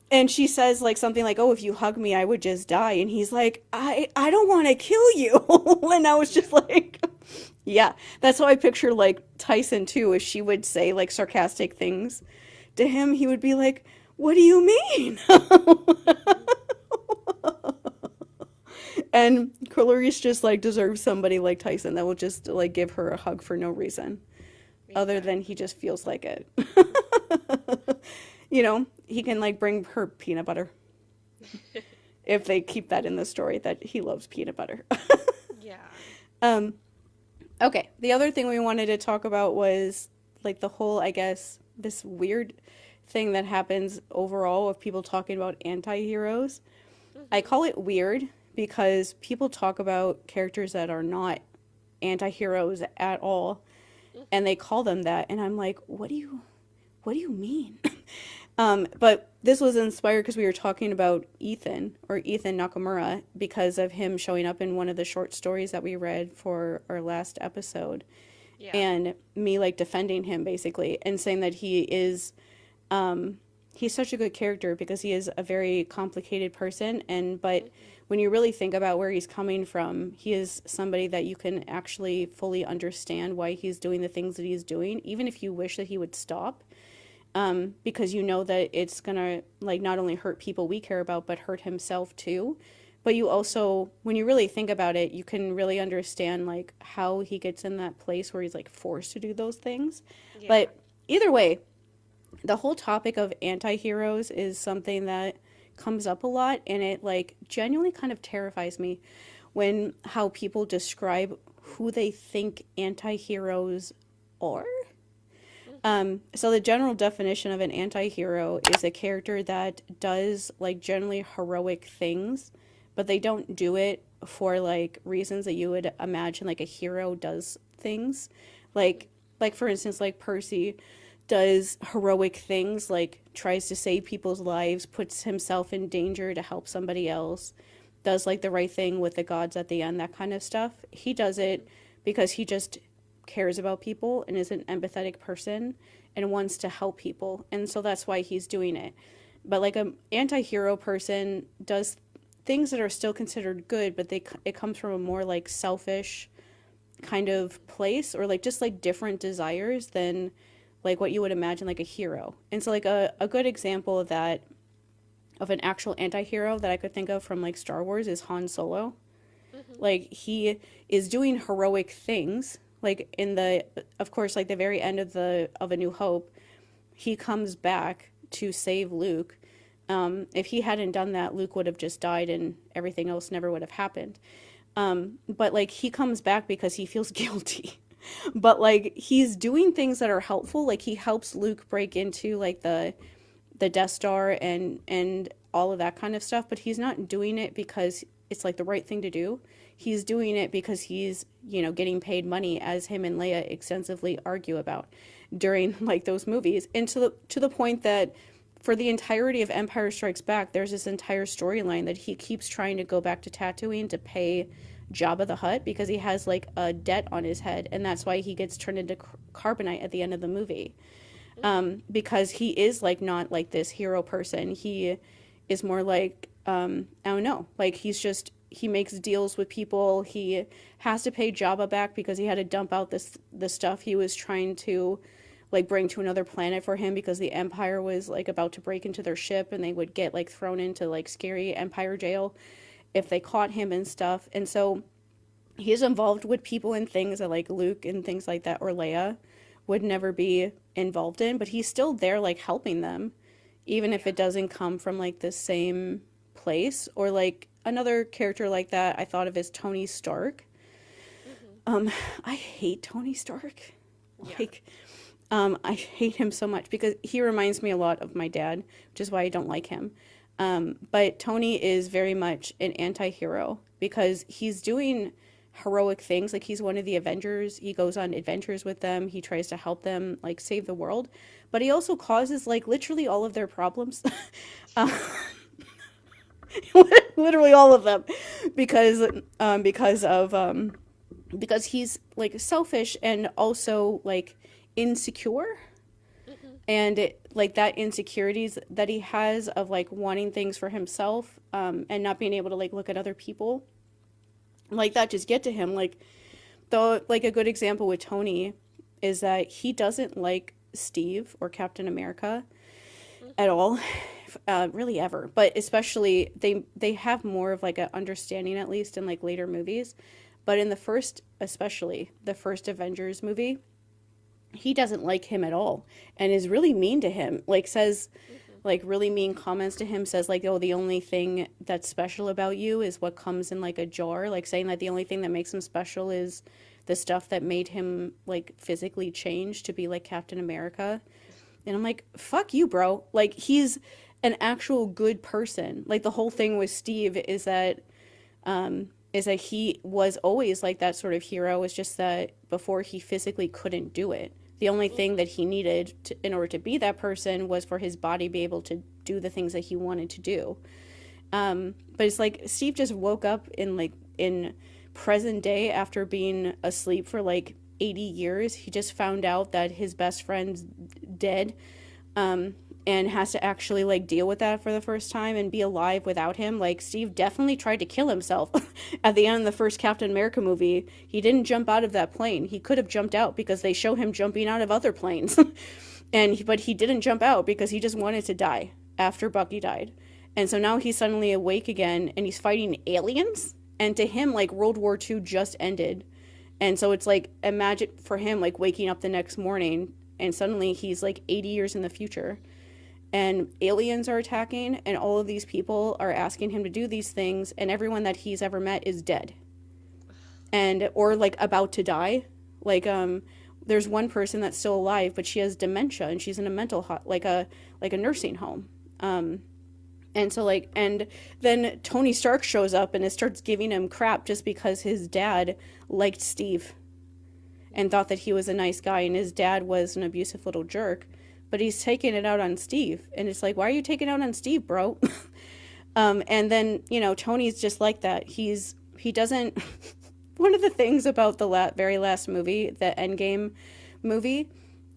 And she says like something like, oh, if you hug me, I would just die. And he's like, I don't want to kill you. And I was just like, yeah, that's how I picture like Tyson too. If she would say like sarcastic things to him, he would be like, what do you mean? And Clarice just like deserves somebody like Tyson that will just like give her a hug for no reason, other than he just feels like it. You know, he can like bring her peanut butter if they keep that in the story that he loves peanut butter. Yeah. Okay, the other thing we wanted to talk about was like the whole, I guess, this weird thing that happens overall of people talking about anti-heroes. I call it weird because people talk about characters that are not anti-heroes at all, and they call them that, and I'm like, what do you mean? But this was inspired because we were talking about Ethan Nakamura, because of him showing up in one of the short stories that we read for our last episode. Yeah. And me like defending him basically and saying that he is, he's such a good character because he is a very complicated person, but when you really think about where he's coming from, he is somebody that you can actually fully understand why he's doing the things that he's doing, even if you wish that he would stop. Because you know that it's gonna like not only hurt people we care about, but hurt himself too. but you also, when you really think about it, you can really understand like how he gets in that place where he's like forced to do those things. Yeah. But either way, the whole topic of anti-heroes is something that comes up a lot, and it like genuinely kind of terrifies me when how people describe who they think anti-heroes are. Hmm. So the general definition of an anti-hero is a character that does like generally heroic things, but they don't do it for like reasons that you would imagine like a hero does things. Like like for instance, like Percy does heroic things, like tries to save people's lives, puts himself in danger to help somebody else, does like the right thing with the gods at the end, that kind of stuff. He does it because he just cares about people and is an empathetic person and wants to help people. And so that's why he's doing it. But like an anti-hero person does things that are still considered good, but it comes from a more like selfish kind of place, or like just like different desires than like what you would imagine like a hero. And so like a good example of that, of an actual anti-hero that I could think of from like Star Wars, is Han Solo. Hmm. Like he is doing heroic things, like in the, of course, like the very end of the of A New Hope, he comes back to save Luke. If he hadn't done that, Luke would have just died and everything else never would have happened. But like he comes back because he feels guilty. But like he's doing things that are helpful. Like he helps Luke break into like the Death Star and all of that kind of stuff, but he's not doing it because it's like the right thing to do. He's doing it because he's, you know, getting paid money, as him and Leia extensively argue about during like those movies. And to the point that for the entirety of Empire Strikes Back, there's this entire storyline that he keeps trying to go back to Tatooine to pay Jabba the Hutt because he has like a debt on his head, and that's why he gets turned into carbonite at the end of the movie. Because he is like not like this hero person. He is more like I don't know, like he makes deals with people. He has to pay Jabba back because he had to dump out the stuff he was trying to like bring to another planet for him, because the Empire was like about to break into their ship and they would get like thrown into like scary Empire jail if they caught him and stuff. And so he's involved with people and things that like Luke and things like that, or Leia, would never be involved in, but he's still there like helping them, even if Yeah. it doesn't come from like the same place. Or like another character like that I thought of is Tony Stark. Hmm. I hate Tony Stark. Yeah. Like I hate him so much because he reminds me a lot of my dad, which is why I don't like him. But Tony is very much an anti-hero because he's doing heroic things. Like he's one of the Avengers. He goes on adventures with them. He tries to help them like save the world. But he also causes like literally all of their problems. uh, literally all of them because because he's like selfish and also like insecure, Hmm. and like that insecurities that he has of like wanting things for himself, and not being able to like look at other people like that just get to him. Like though, like a good example with Tony is that he doesn't like Steve or Captain America at Hmm. all, really ever. But especially they have more of like an understanding, at least in like later movies. But in the first, especially the first Avengers movie, he doesn't like him at all and is really mean to him. Like says Hmm. like really mean comments to him, says like, oh, the only thing that's special about you is what comes in like a jar, like saying that the only thing that makes him special is the stuff that made him like physically change to be like Captain America. And I'm like, fuck you, bro. Like he's an actual good person. Like the whole thing with Steve is that he was always like that sort of hero. It's just that before he physically couldn't do it. The only thing Hmm. that he needed in order to be that person was for his body to be able to do the things that he wanted to do. But it's like Steve just woke up in present day after being asleep for like 80 years. He just found out that his best friend's dead, and has to actually like deal with that for the first time and be alive without him. Like Steve definitely tried to kill himself at the end of the first Captain America movie. He didn't jump out of that plane. He could have jumped out because they show him jumping out of other planes. But he didn't jump out because he just wanted to die after Bucky died. And so now he's suddenly awake again and he's fighting aliens. And to him, like, World War II just ended. And so it's like, imagine for him, like, waking up the next morning and suddenly he's like 80 years in the future. And aliens are attacking, and all of these people are asking him to do these things, and everyone that he's ever met is dead. And, or like about to die. Like, there's one person that's still alive, but she has dementia and she's in a like a nursing home. And so, like, and then Tony Stark shows up and it starts giving him crap just because his dad liked Steve and thought that he was a nice guy, and his dad was an abusive little jerk, but he's taking it out on Steve. And it's like, why are you taking it out on Steve, bro? And then, you know, Tony's just like that. He doesn't, one of the things about the very last movie, the Endgame movie,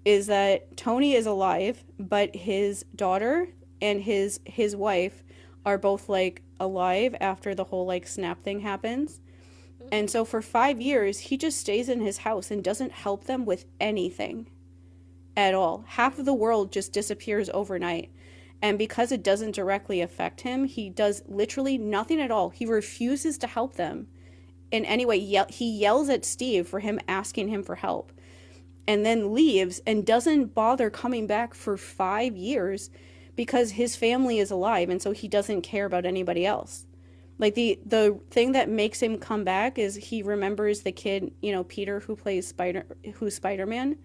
is that Tony is alive, but his daughter and his wife are both like alive after the whole like snap thing happens. And so for 5 years, he just stays in his house and doesn't help them with anything at all. Half of the world just disappears overnight. And because it doesn't directly affect him, he does literally nothing at all. He refuses to help them in any way. He yells at Steve for him asking him for help, and then leaves and doesn't bother coming back for 5 years because his family is alive, and so he doesn't care about anybody else. Like, the thing that makes him come back is he remembers the kid, you know, Peter, who's Spider-Man.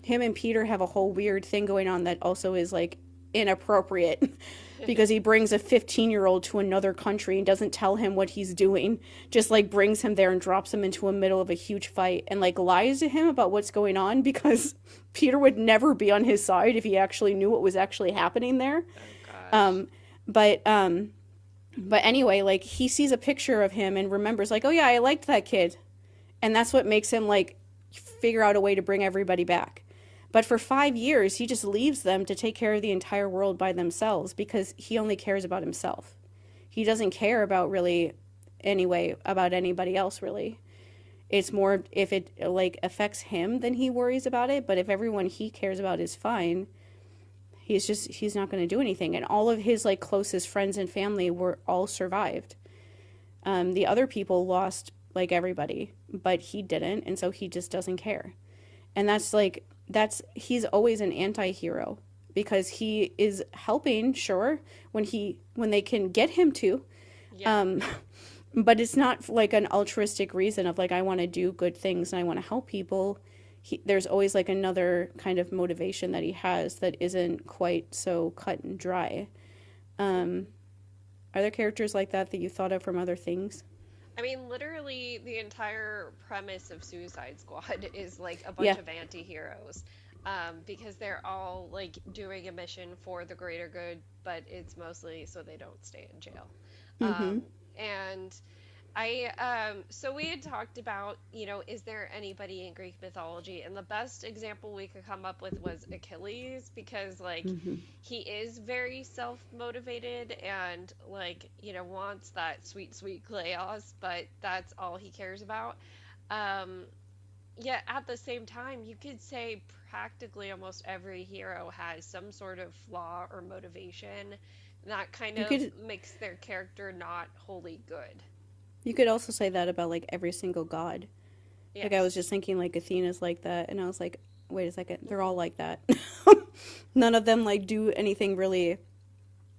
Him and Peter have a whole weird thing going on that also is like inappropriate because he brings a 15-year-old to another country and doesn't tell him what he's doing, just like brings him there and drops him into the middle of a huge fight and like lies to him about what's going on because Peter would never be on his side if he actually knew what was actually happening there. Oh, gosh. But anyway, like, he sees a picture of him and remembers like, oh yeah, I liked that kid. And that's what makes him like figure out a way to bring everybody back. But for 5 years, he just leaves them to take care of the entire world by themselves because he only cares about himself. He doesn't care about really anyway about anybody else really. It's more if it like affects him, then he worries about it. But if everyone he cares about is fine, he's not going to do anything. And all of his like closest friends and family were all survived. The other people lost like everybody, but he didn't, and so he just doesn't care. And he's always an anti-hero because he is helping, sure, when they can get him to. Yeah. But it's not like an altruistic reason of like, I want to do good things and I want to help people. There's always like another kind of motivation that he has that isn't quite so cut and dry. Are there characters like that you thought of from other things? I mean, literally, the entire premise of Suicide Squad is like a bunch of anti-heroes, because they're all like doing a mission for the greater good, but it's mostly so they don't stay in jail. Mm-hmm. And so we had talked about, you know, is there anybody in Greek mythology? And the best example we could come up with was Achilles, because like Mm-hmm. he is very self-motivated and like, you know, wants that sweet, sweet chaos, but that's all he cares about. Um, Yet at the same time, you could say practically almost every hero has some sort of flaw or motivation that kind You of could makes their character not wholly good. you could also say that about like every single god. Like, I was Yes. just thinking like Athena's like that, and I was like, wait a second, they're all like that. None of them like do anything really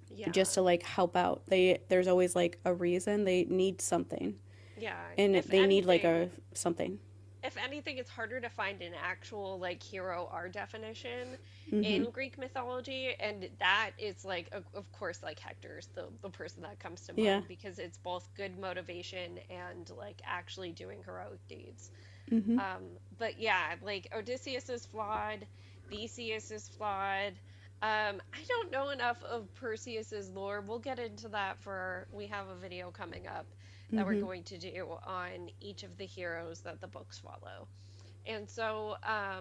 Yeah. just to like help out. There's always like a reason. They need something, Yeah. and they need like a something. If anything, it's harder to find an actual like hero R definition Mm-hmm. in Greek mythology, and that is like, of course, like Hector's the person that comes to Yeah. mind because it's both good motivation and like actually doing heroic deeds. Mm-hmm. But yeah, like Odysseus is flawed, Theseus is flawed. I don't know enough of Perseus's lore. We'll get into that we have a video coming up that we're Mm-hmm. going to do on each of the heroes that the books follow. And so, I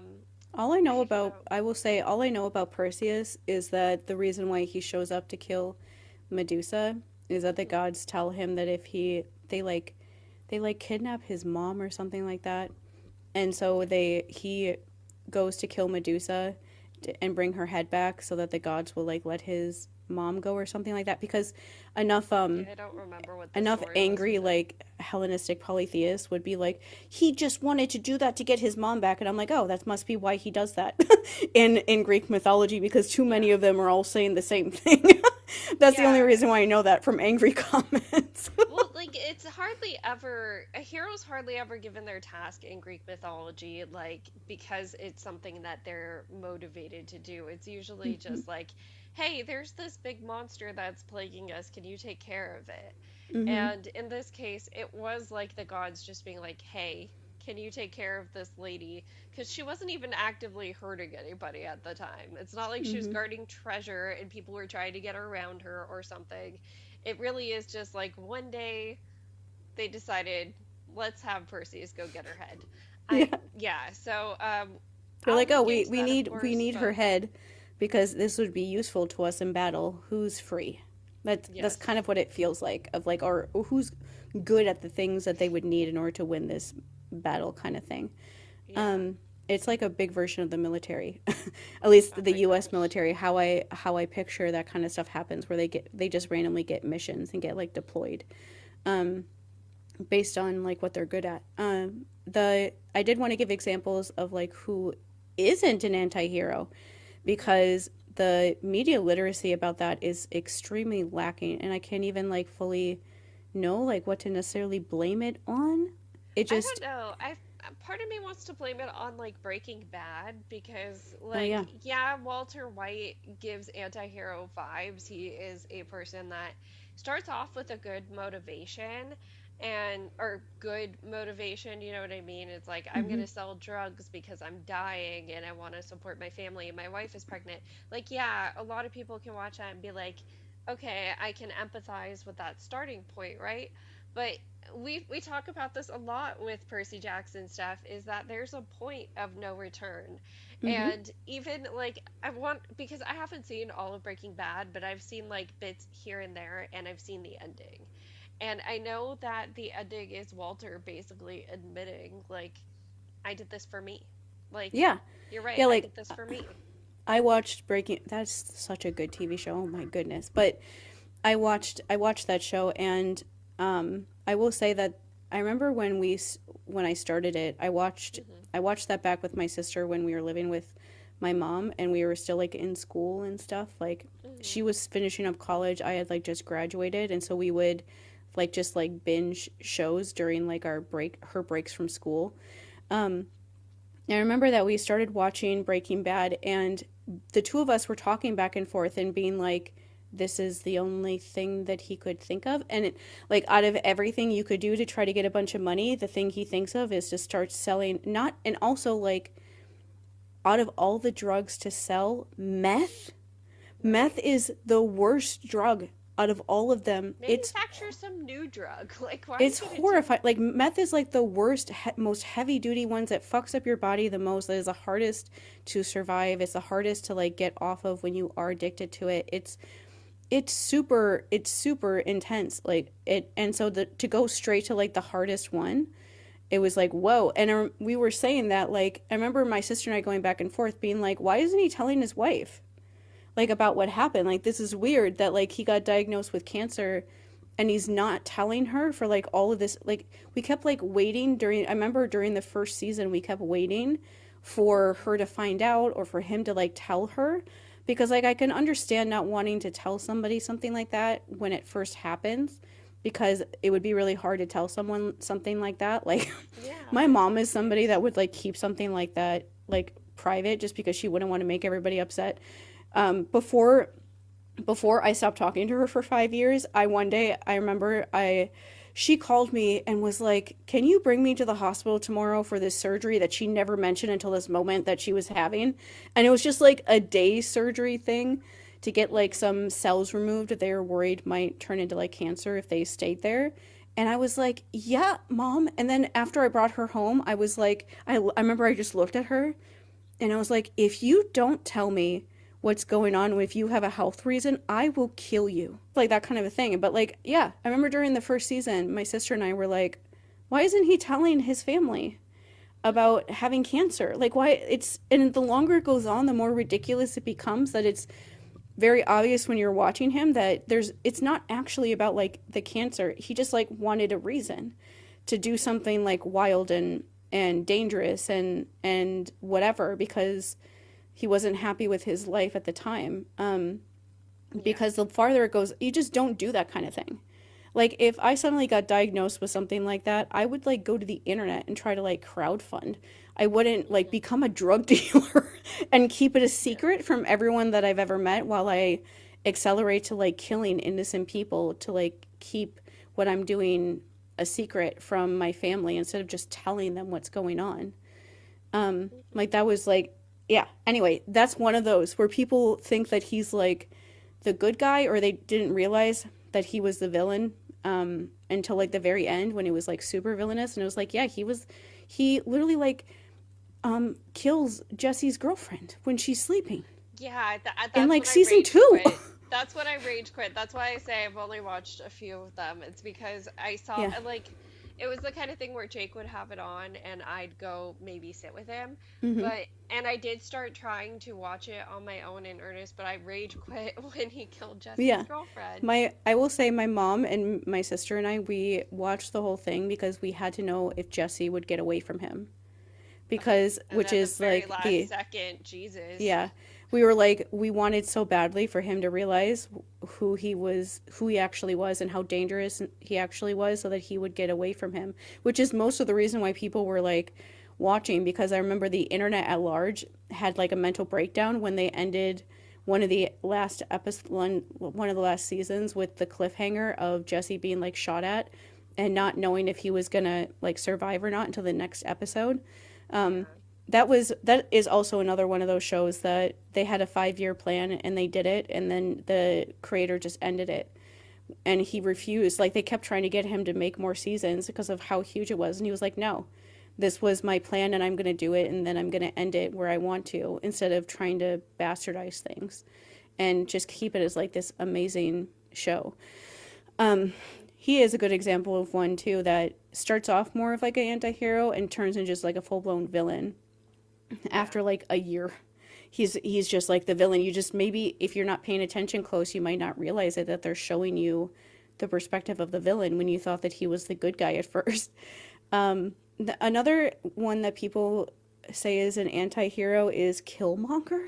found, I will say, all I know about Perseus is that the reason why he shows up to kill Medusa is that the gods tell him that if they like kidnap his mom or something like that, and so he goes to kill Medusa and bring her head back so that the gods will like let his mom go or something like that because enough Yeah, I don't remember what the enough story was angry with it. like Hellenistic polytheists would be like, he just wanted to do that to get his mom back, and I'm like, oh, that must be why he does that in Greek mythology because too many Yeah. of them are all saying the same thing. That's the only Yeah. reason why I know that from angry comments. Well, like it's hardly ever a hero's hardly ever given their task in Greek mythology, like because it's something that they're motivated to do. It's usually just like, hey, there's this big monster that's plaguing us. Can you take care of it? Hmm. And in this case, it was like the gods just being like, hey, can you take care of this lady? Because she wasn't even actively hurting anybody at the time. It's not like she was Hmm. guarding treasure and people were trying to get around her or something. It really is just like one day they decided, let's have Perseus go get her head. Yeah. Yeah, so They're I'll like, oh, look we into we that, of need we course, need her but head because this would be useful to us in battle. Who's free? That's yes. kind of what it feels like of like, or who's good at the things that they would need in order to win this battle kind of thing. Yeah. Um, it's like a big version of the military, at least Oh the my U.S. gosh. military. How I picture that kind of stuff happens, where they just randomly get missions and get like deployed, um, based on like what they're good at. The I did want to give examples of like who isn't an anti-hero Hmm. because the media literacy about that is extremely lacking, and I can't even like fully know like what to necessarily blame it on. It I just don't know. I part of me wants to blame it on like Breaking Bad because oh like yeah. yeah, Walter White gives anti-hero vibes. He is a person that starts off with a good motivation and or good motivation, you know what I mean? It's like I'm Hmm. gonna sell drugs because I'm dying and I want to support my family and my wife is pregnant. Like yeah, a lot of people can watch that and be like, okay, I can empathize with that starting point, right? But we talk about this a lot with Percy Jackson stuff is that there's a point of no return. Hmm. And even like I want because I haven't seen all of Breaking Bad, but I've seen like bits here and there and I've seen the ending. And I know that the ending is Walter basically admitting like I did this for me. Like Yeah. you're right, Yeah, I like did this for me. I watched Breaking. That's such a good TV show. Oh my goodness! But I watched that show, and I will say that I remember when I started it. Hmm. I watched that back with my sister when we were living with my mom, and we were still like in school and stuff. Like she Hmm. was finishing up college. I had like just graduated, and so we would like just like binge shows during like her breaks from school. Um, I remember that we started watching Breaking Bad, and the two of us were talking back and forth and being like, this is the only thing that he could think of. And it, like, out of everything you could do to try to get a bunch of money, the thing he thinks of is to start selling, not, and also, like, out of all the drugs to sell, meth. Right? Meth is the worst drug out of all of them. Manufacture some new drug. Like why are you It's gonna do horrifying. Like meth is like the worst, most heavy duty ones that fucks up your body the most. That is the hardest to survive. It's the hardest to like get off of when you are addicted to it. It's super intense. Like it, and so the to go straight to like the hardest one, it was like whoa. And we were saying that like I remember my sister and I going back and forth, being like, why isn't he telling his wife like about what happened? Like this is weird that like he got diagnosed with cancer and he's not telling her for like all of this. Like we kept like waiting during, I remember during the first season we kept waiting for Mhm. her to find out or for him to like tell her, because like I can understand not wanting to tell somebody something like that when it first happens, because it would be really hard to tell someone something like that. Like Yeah, my it mom would is be. somebody that would like keep something like that like private just because she wouldn't want to make everybody upset. Before I stopped talking to her for 5 years, I one day I remember I she called me and was like, "Can you bring me to the hospital tomorrow for this surgery that she never mentioned until this moment that she was having?" And it was just like a day surgery thing to get like Mhm. some cells removed that they were worried might turn into like cancer if they stayed there. And I was like, "Yeah, mom." And then after I brought her home, I was like, I remember I just looked at her and I was like, if you don't tell me what's going on, if you have a health reason, I will kill you. Like that kind of a thing. But like, yeah, I remember during the first season, my sister and I were like, why isn't he telling his family about having cancer? Like, why it's, and the longer it goes on, the more ridiculous it becomes that it's very obvious when you're watching him that it's not actually about like the cancer. He just like wanted a reason to do something like wild and dangerous and whatever, because he wasn't happy with his life at the time. Yeah. Because the farther it goes, you just don't do that kind of thing. Like if I suddenly got diagnosed with something like that, I would like go to the internet and try to like crowdfund. I wouldn't like Hmm. become a drug dealer and keep it a Yeah. secret from everyone that I've ever met while I accelerate to like killing innocent people to like keep what I'm doing a secret from my family instead of just telling them what's going on. Like that was like, yeah. Anyway, that's one of those where people think that he's like the good guy, or they didn't realize that he was the villain until like the very end when it was like super villainous, and it was like, yeah, he literally like kills Jesse's girlfriend when she's sleeping Yeah, in that's like when I season rage 2. quit. That's when I rage quit. That's why I say I've only watched a few of them. It's because I saw, Yeah. like, it was the kind of thing where Jake would have it on and I'd go maybe sit with him. Hmm. And I did start trying to watch it on my own in earnest, but I rage quit when he killed Jesse's Yeah. girlfriend. I will say my mom and my sister and I, we watched the whole thing because we had to know if Jesse would get away from him, because And which at the is very like last second, Jesus. yeah, we were like, we wanted so badly for him to realize who he actually was, and how dangerous he actually was, so that he would get away from him, which is most of the reason why people were like watching, because I remember the internet at large had like a mental breakdown when they ended one of the last episode one of the last seasons with the cliffhanger of Jesse being like shot at and not knowing if he was gonna like survive or not until the next episode. Yeah. That is also another one of those shows that they had a 5-year plan and they did it, and then the creator just ended it, and he refused. Like they kept trying to get him to make more seasons because of how huge it was, and he was like, no, this was my plan and I'm going to do it, and then I'm going to end it where I want to, instead of trying to bastardize things and just keep it as like this amazing show. He is a good example of one too that starts off more of like an anti-hero and turns into just like a full-blown villain Yeah. after like a year. He's just like the villain. You just, maybe if you're not paying attention close, you might not realize it, that they're showing you the perspective of the villain when you thought that he was the good guy at first. Another one that people say is an anti-hero is Killmonger.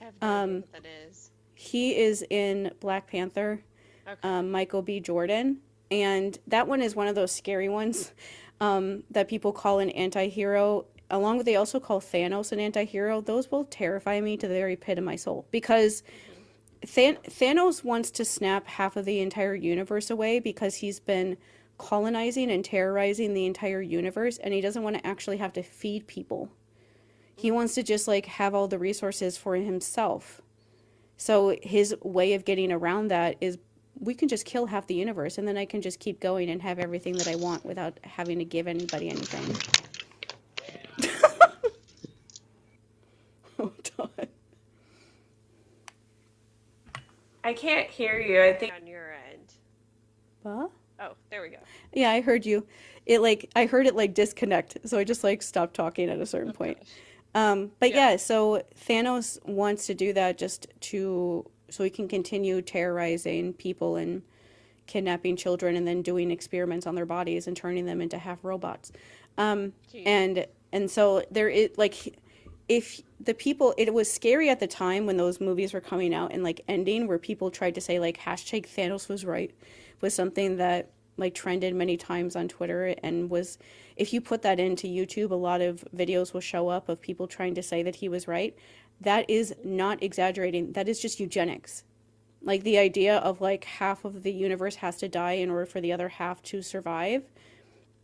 I have no idea what that is. He is in Black Panther, Okay. Michael B. Jordan, and that one is one of those scary ones that people call an anti-hero. Along with, they also call Thanos an anti-hero. Those both terrify me to the very pit of my soul, because Hmm. Thanos wants to snap half of the entire universe away because he's been colonizing and terrorizing the entire universe, and he doesn't want to actually have to feed people. He wants to just like have all the resources for himself. So his way of getting around that is, we can just kill half the universe and then I can just keep going and have everything that I want without having to give anybody anything. Oh, God. I can't hear you. I think. On your end. Huh? Oh, there we go. Yeah, I heard you. I heard it like disconnect, so I just like stopped talking at a certain Oh point. gosh. But Yeah. yeah, so Thanos wants to do that just to so he can continue terrorizing people and kidnapping children and then doing experiments on their bodies and turning them into half robots. Um, Jeez. and so there is like, if the people, it was scary at the time when those movies were coming out and like ending, where people tried to say like hashtag Thanos was right, was something that like trended many times on Twitter, and was, if you put that into YouTube, a lot of videos will show up of people trying to say that he was right. That is not exaggerating. That is just eugenics. Like the idea of like half of the universe has to die in order for the other half to survive.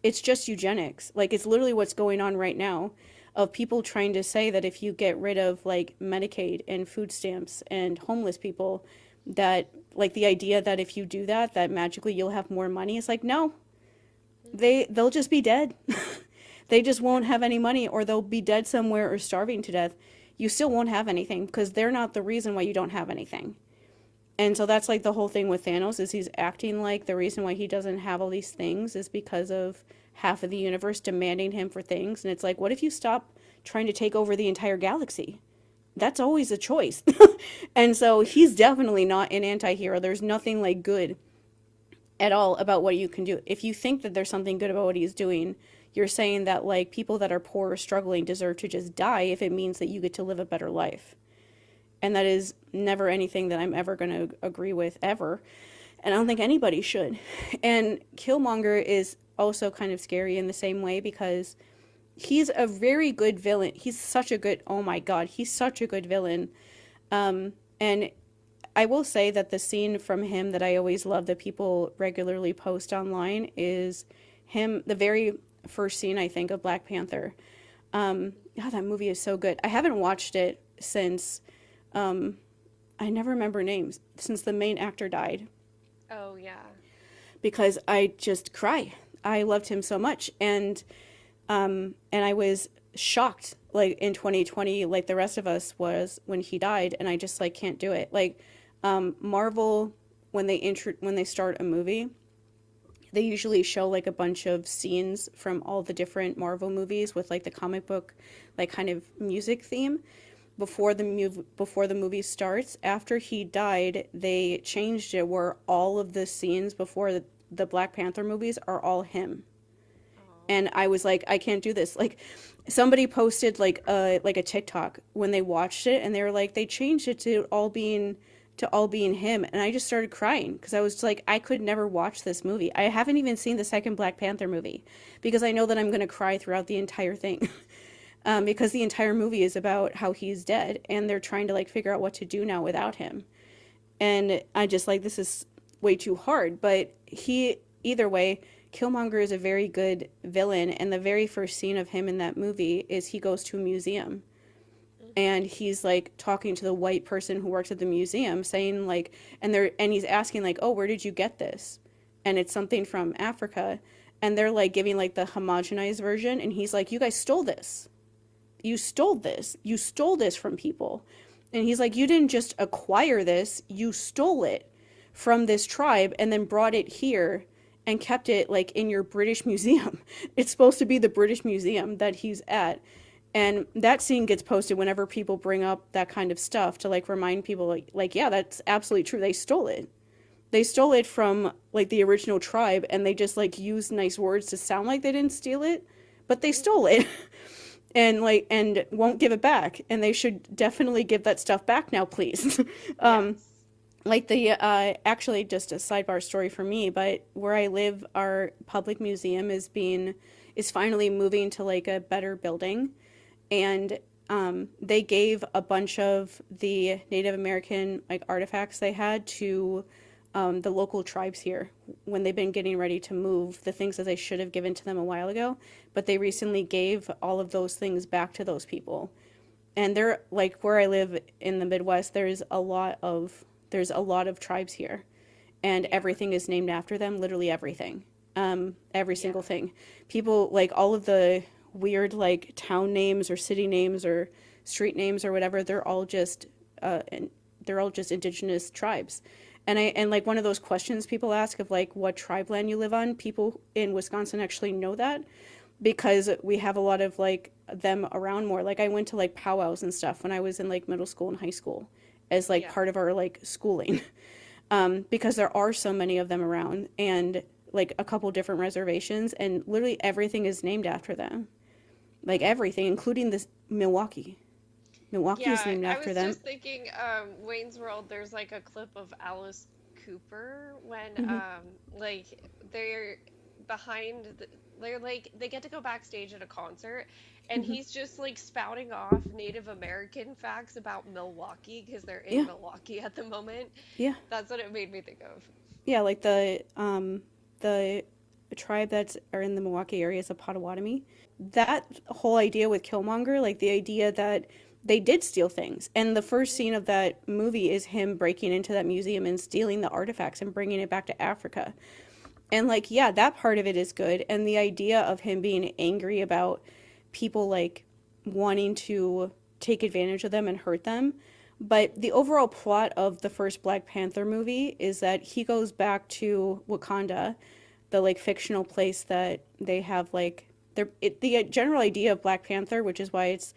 It's just eugenics. Like it's literally what's going on right now, of people trying to say that if you get rid of like Medicaid and food stamps and homeless people, that like the idea that if you do that, that magically you'll have more money. It's like, no, they'll just be dead. They just won't have any money, or they'll be dead somewhere or starving to death. You still won't have anything because they're not the reason why you don't have anything. And so that's like the whole thing with Thanos, is he's acting like the reason why he doesn't have all these things is because of half of the universe demanding him for things. And it's like, what if you stop trying to take over the entire galaxy? that's always a choice. And so he's definitely not an anti-hero. There's nothing like good at all about what you can do. If you think that there's something good about what he's doing, you're saying that like people that are poor or struggling deserve to just die if it means that you get to live a better life. And that is never anything that I'm ever going to agree with ever. And I don't think anybody should. And Killmonger is also kind of scary in the same way because he's a very good villain. He's such a good, oh my God, he's such a good villain. And I will say that the scene from him that I always love that people regularly post online is him, the very first scene, I think, of Black Panther. God, that movie is so good. I haven't watched it since, I never remember names, since the main actor died. Oh, yeah. Because I just cry. I loved him so much. And I was shocked, like, in 2020, like the rest of us was when he died, and I just, like, can't do it. Like, Marvel, when they start a movie, they usually show like a bunch of scenes from all the different Marvel movies with like the comic book like kind of music theme before the movie starts. After he died, they changed it where all of the scenes before the Black Panther movies are all him. And I was like, I can't do this. Like, somebody posted like a TikTok when they watched it, and they were like, they changed it to all being him, and I just started crying because I was like, I could never watch this movie. I haven't even seen the second Black Panther movie because I know that I'm going to cry throughout the entire thing. Because the entire movie is about how he's dead, and they're trying to like figure out what to do now without him. And I just like, this is way too hard. But either way, Killmonger is a very good villain, and the very first scene of him in that movie is he goes to a museum, and he's like talking to the white person who works at the museum, saying like, and he's asking like, oh, where did you get this? And it's something from Africa, and they're like giving like the homogenized version, and he's like, you guys stole this. You stole this. You stole this from people. And he's like, you didn't just acquire this, you stole it from this tribe and then brought it here and kept it like in your British museum. It's supposed to be the British museum that he's at. And that scene gets posted whenever people bring up that kind of stuff to like remind people like yeah, that's absolutely true. They stole it. They stole it from like the original tribe, and they just like used nice words to sound like they didn't steal it, but they stole it. and won't give it back, and they should definitely give that stuff back now, please. Yes. Like actually just a sidebar story for me, but where I live, our public museum is finally moving to like a better building, and they gave a bunch of the Native American like artifacts they had to the local tribes here when they've been getting ready to move, the things that they should have given to them a while ago, but they recently gave all of those things back to those people. And they're like, where I live in the Midwest, there's a lot of tribes here, and everything is named after them, literally everything. Every single thing. People like all of the weird like town names or city names or street names or whatever, they're all just indigenous tribes. And like one of those questions people ask of like what tribe land you live on, people in Wisconsin actually know that because we have a lot of like them around more. Like I went to like powwows and stuff when I was in like middle school and high school as like part of our like schooling. Because there are so many of them around, and like a couple different reservations, and literally everything is named after them. Like everything, including this Milwaukee. Milwaukee is named after them. I was just thinking, Wayne's World, there's like a clip of Alice Cooper when, like, they're behind, they're like, they get to go backstage at a concert, and he's just like spouting off Native American facts about Milwaukee because they're in Milwaukee at the moment. Yeah. That's what it made me think of. Yeah, like the tribe that's are in the Milwaukee area is the Potawatomi. That whole idea with Killmonger, like the idea that they did steal things. And the first scene of that movie is him breaking into that museum and stealing the artifacts and bringing it back to Africa. And like, yeah, that part of it is good. And the idea of him being angry about people like wanting to take advantage of them and hurt them. But the overall plot of the first Black Panther movie is that he goes back to Wakanda, the like fictional place that they have like the general idea of Black Panther, which is why it's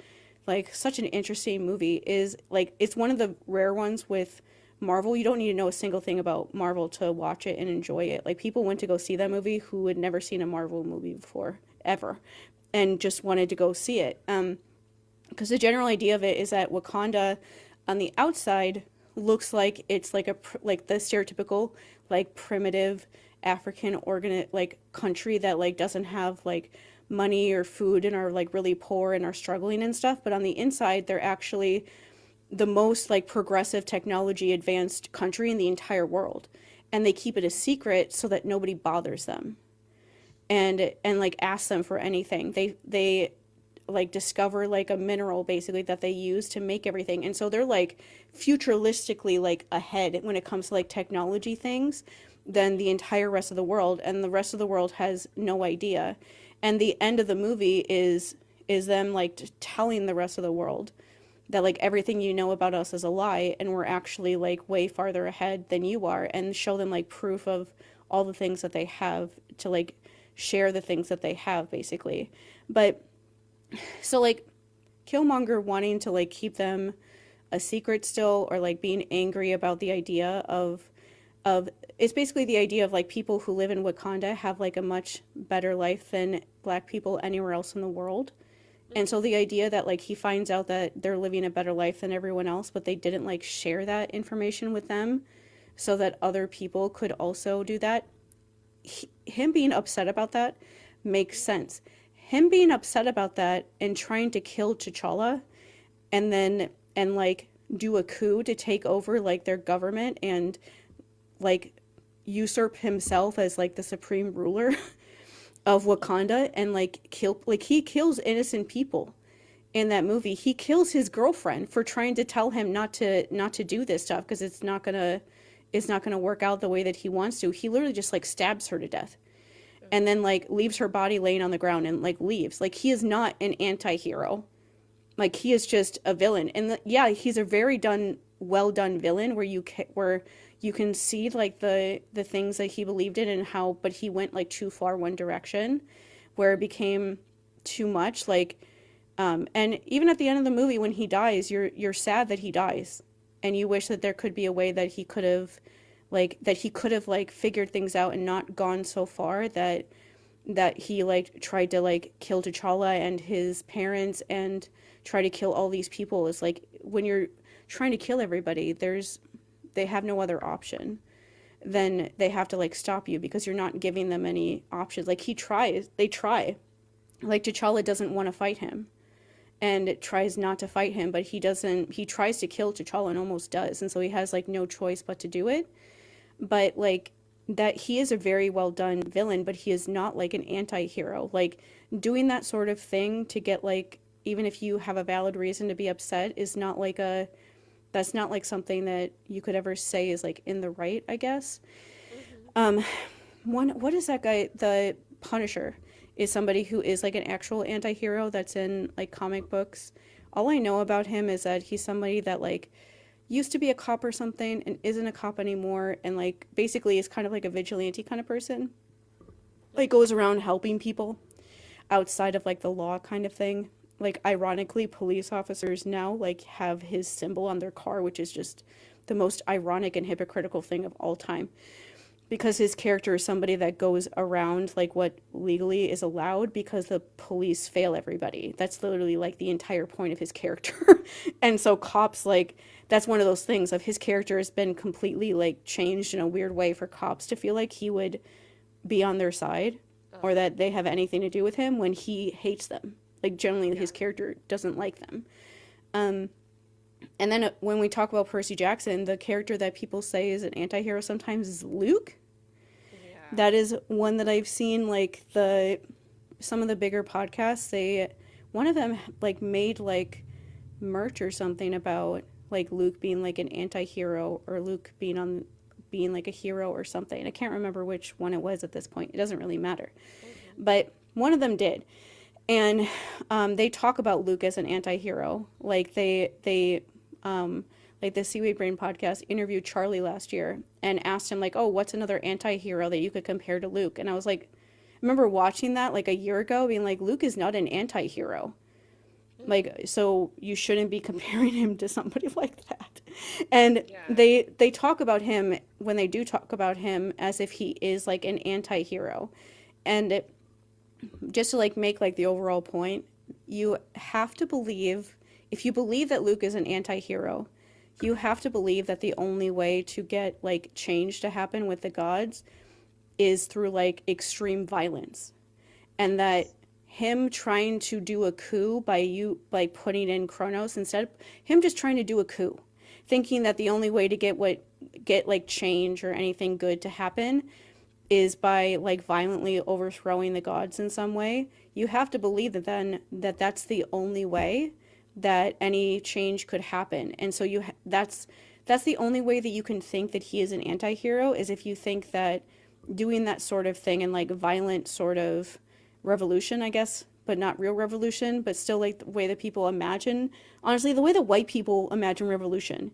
like such an interesting movie is like it's one of the rare ones with Marvel. You don't need to know a single thing about Marvel to watch it and enjoy it. Like people went to go see that movie who had never seen a Marvel movie before ever, and just wanted to go see it. Because the general idea of it is that Wakanda, on the outside, looks like it's like like the stereotypical like primitive African like country that like doesn't have like money or food and are like really poor and are struggling and stuff. But on the inside, they're actually the most like progressive technology advanced country in the entire world, and they keep it a secret so that nobody bothers them and like asks them for anything. They like discover like a mineral basically that they use to make everything, and so they're like futuristically like ahead when it comes to like technology things than the entire rest of the world, and the rest of the world has no idea. And the end of the movie is them like telling the rest of the world that like everything you know about us is a lie, and we're actually like way farther ahead than you are, and show them like proof of all the things that they have to like share the things that they have basically. But so like Killmonger wanting to like keep them a secret still, or like being angry about the idea of it's basically the idea of like people who live in Wakanda have like a much better life than black people anywhere else in the world. And so the idea that like he finds out that they're living a better life than everyone else, but they didn't like share that information with them so that other people could also do that. Him being upset about that makes sense. Him being upset about that and trying to kill T'Challa and like do a coup to take over like their government and like usurp himself as like the supreme ruler of Wakanda, and like he kills innocent people in that movie. He kills his girlfriend for trying to tell him not to do this stuff because it's not gonna work out the way that he wants to. He literally just like stabs her to death and then like leaves her body laying on the ground and like leaves. Like he is not an anti-hero. Like he is just a villain. And yeah, he's a very well done villain where you can see like the things that he believed in and how, but he went like too far one direction where it became too much. Like, and even at the end of the movie when he dies, you're sad that he dies, and you wish that there could be a way that he could have like figured things out and not gone so far that he like tried to like kill T'Challa and his parents and try to kill all these people. It's like when you're trying to kill everybody, they have no other option. Then they have to like stop you because you're not giving them any options. Like they try. Like T'Challa doesn't want to fight him and tries not to fight him, but he tries to kill T'Challa and almost does. And so he has like no choice but to do it. But like that, he is a very well done villain, but he is not like an anti-hero. Like doing that sort of thing to get like, even if you have a valid reason to be upset, is not like that's not like something that you could ever say is like in the right, I guess. What is that guy? The Punisher is somebody who is like an actual anti-hero that's in like comic books. All I know about him is that he's somebody that like used to be a cop or something and isn't a cop anymore, and like basically is kind of like a vigilante kind of person. Like goes around helping people outside of like the law kind of thing. Like ironically, police officers now like have his symbol on their car, which is just the most ironic and hypocritical thing of all time. Because his character is somebody that goes around like what legally is allowed because the police fail everybody. That's literally like the entire point of his character. And so cops, like, that's one of those things of his character has been completely like changed in a weird way for cops to feel like he would be on their side or that they have anything to do with him when he hates them. Like generally his character doesn't like them. And then when we talk about Percy Jackson, the character that people say is an anti-hero sometimes is Luke. Yeah. That is one that I've seen, like some of the bigger podcasts, one of them like made like merch or something about like Luke being like an anti-hero or Luke being like a hero or something. I can't remember which one it was at this point. It doesn't really matter. But one of them did. And they talk about Luke as an anti-hero. Like like the Seaweed Brain podcast interviewed Charlie last year and asked him like, oh, what's another anti-hero that you could compare to Luke? And I was like, I remember watching that like a year ago being like, Luke is not an anti-hero. Like, so you shouldn't be comparing him to somebody like that. And Yeah. they talk about him, when they do talk about him, as if he is like an anti-hero. And it, just to like make like the overall point, you have to believe, if you believe that Luke is an anti-hero, you have to believe that the only way to get like change to happen with the gods is through like extreme violence. And that Yes. him trying to do a coup by putting in Kronos, instead, him just trying to do a coup, thinking that the only way to get like change or anything good to happen is by like violently overthrowing the gods in some way. You have to believe that then that's the only way that any change could happen. And so that's the only way that you can think that he is an anti-hero, is if you think that doing that sort of thing, and like violent sort of revolution, I guess, but not real revolution, but still like the way that people imagine, honestly, the way that white people imagine revolution.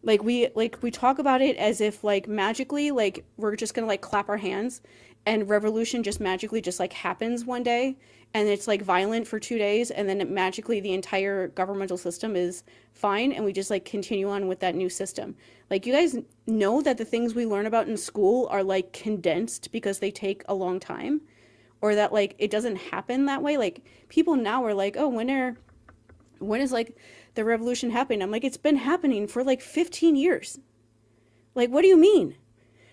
Like we talk about it as if like magically, like we're just gonna like clap our hands and revolution just magically just like happens one day, and it's like violent for 2 days, and then magically the entire governmental system is fine, and we just like continue on with that new system. Like, you guys know that the things we learn about in school are like condensed because they take a long time, or that like it doesn't happen that way. Like, people now are like, oh, when is like the revolution happening? I'm like, it's been happening for like 15 years. Like, what do you mean?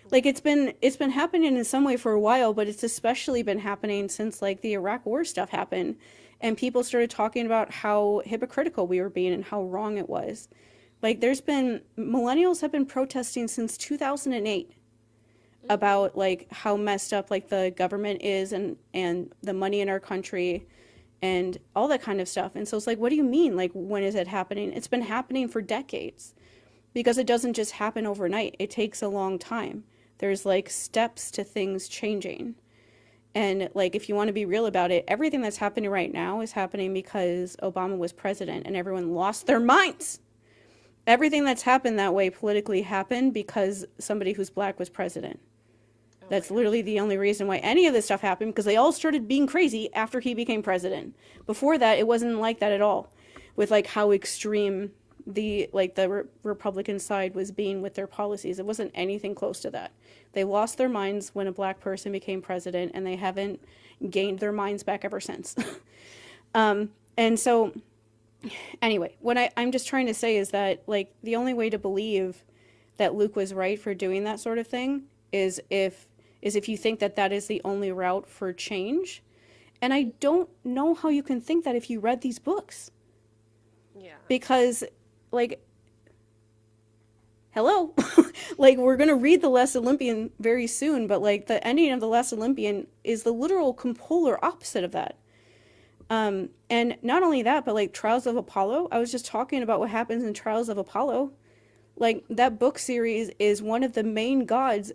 Like, it's been happening in some way for a while, but it's especially been happening since like the Iraq war stuff happened, and people started talking about how hypocritical we were being and how wrong it was. Like, there's been millennials have been protesting since 2008 Mm-hmm. about like how messed up like the government is, and the money in our country and all that kind of stuff. And so it's like, what do you mean? Like, when is it happening? It's been happening for decades, because it doesn't just happen overnight. It takes a long time. There's like steps to things changing. And like, if you want to be real about it, everything that's happening right now is happening because Obama was president and everyone lost their minds. Everything that's happened that way politically happened because somebody who's black was president. Oh my That's literally gosh. the only reason why any of this stuff happened, because they all started being crazy after he became president. Before that, it wasn't like that at all, with like how extreme the Republican side was being with their policies. It wasn't anything close to that. They lost their minds when a black person became president, and they haven't gained their minds back ever since. And so, anyway, what I'm just trying to say is that like the only way to believe that Luke was right for doing that sort of thing is if you think that that is the only route for change. And I don't know how you can think that if you read these books, Yeah. because like, hello, like, we're going to read The Last Olympian very soon, but like the ending of The Last Olympian is the literal polar opposite of that. And not only that, but like Trials of Apollo, I was just talking about what happens in Trials of Apollo. Like, that book series is one of the main gods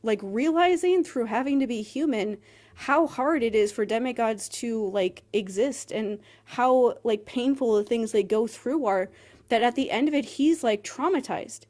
like realizing through having to be human how hard it is for demigods to like exist, and how like painful the things they go through are, that at the end of it he's like traumatized.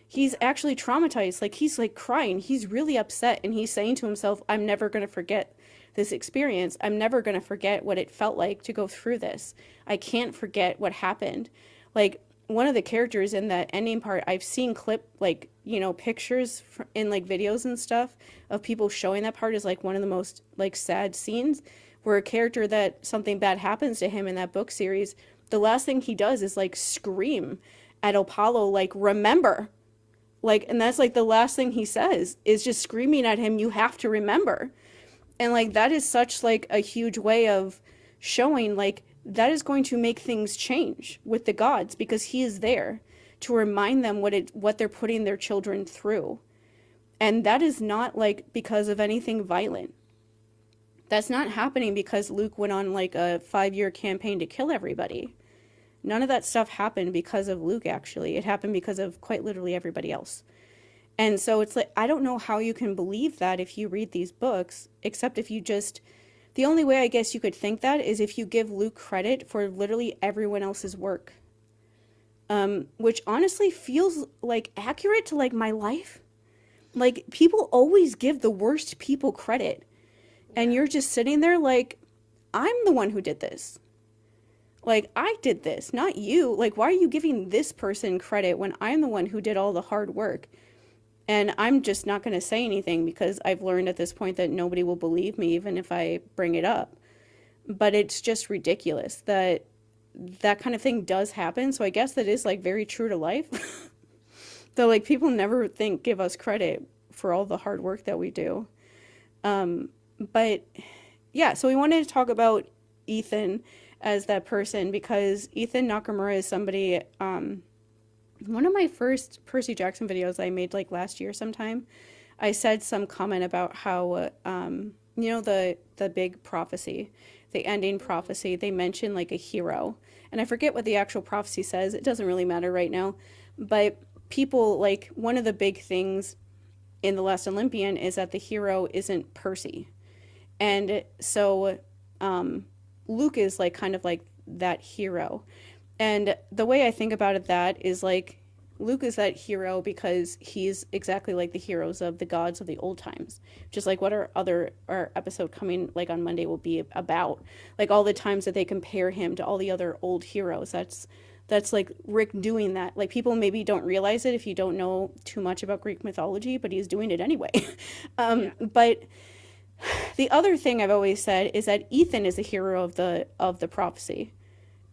He's Yeah. actually traumatized, like he's like crying, he's really upset, and he's saying to himself, I'm never going to forget this experience. I'm never going to forget what it felt like to go through this. I can't forget what happened. Like, one of the characters in that ending part, I've seen like, pictures in like videos and stuff of people showing that part, is like one of the most like sad scenes, where a character that something bad happens to him in that book series, the last thing he does is like scream at Apollo, like, remember. Like, and that's like the last thing he says, is just screaming at him, you have to remember. And like, that is such like a huge way of showing like that is going to make things change with the gods, because he is there to remind them what they're putting their children through. And that is not like because of anything violent. That's not happening because Luke went on like a 5-year campaign to kill everybody. None of that stuff happened because of Luke, actually. It happened because of quite literally everybody else. And so it's like, I don't know how you can believe that if you read these books, except if you just, the only way I guess you could think that is if you give Luke credit for literally everyone else's work. Which honestly feels like accurate to like my life. Like, people always give the worst people credit. And Yeah. you're just sitting there like, I'm the one who did this. Like, I did this, not you. Like, why are you giving this person credit when I'm the one who did all the hard work? And I'm just not going to say anything because I've learned at this point that nobody will believe me even if I bring it up. But it's just ridiculous that that kind of thing does happen. So I guess that is like very true to life. Though, like, people never give us credit for all the hard work that we do. But yeah, so we wanted to talk about Ethan as that person because Ethan Nakamura is somebody. One of my first Percy Jackson videos I made like last year sometime, I said some comment about how the big prophecy, the ending prophecy, they mention like a hero, and I forget what the actual prophecy says. It doesn't really matter right now, but people like one of the big things in The Last Olympian is that the hero isn't Percy. And so Luke is like kind of like that hero. And the way I think about it that is like Luke is that hero because he's exactly like the heroes of the gods of the old times. Just like what our episode coming like on Monday will be about. Like all the times that they compare him to all the other old heroes. That's like Rick doing that. Like people maybe don't realize it if you don't know too much about Greek mythology, but he's doing it anyway. Yeah. But the other thing I've always said is that Ethan is the hero of the prophecy.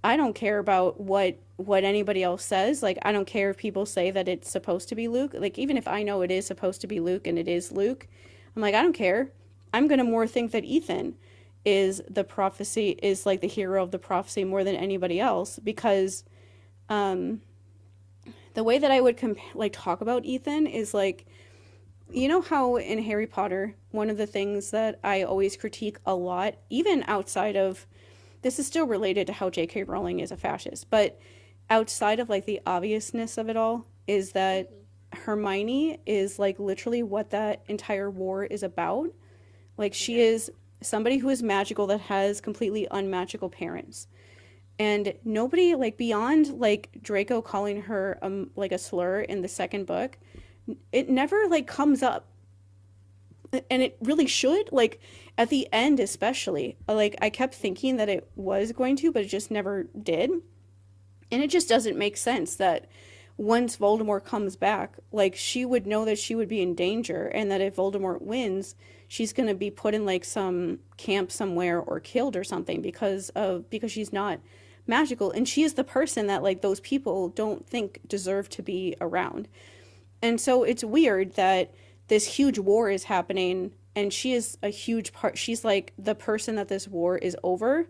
I don't care about what anybody else says. Like I don't care if people say that it's supposed to be Luke. Like even if I know it is supposed to be Luke and it is Luke, I'm like I don't care. I'm going to more think that Ethan is the prophecy is like the hero of the prophecy more than anybody else because the way that I would talk about Ethan is like you know how in Harry Potter, one of the things that I always critique a lot, even outside of this is still related to how J.K. Rowling is a fascist, but outside of like the obviousness of it all, is that Hermione is like literally what that entire war is about. Like she is somebody who is magical that has completely unmagical parents. And nobody like beyond like Draco calling her like a slur in the second book, it never like comes up, and it really should, like at the end especially, like I kept thinking that it was going to, but it just never did. And it just doesn't make sense that once Voldemort comes back, like she would know that she would be in danger and that if Voldemort wins, she's going to be put in like some camp somewhere or killed or something because she's not magical, and she is the person that like those people don't think deserve to be around. And so it's weird that this huge war is happening and she is a huge part. She's like the person that this war is over.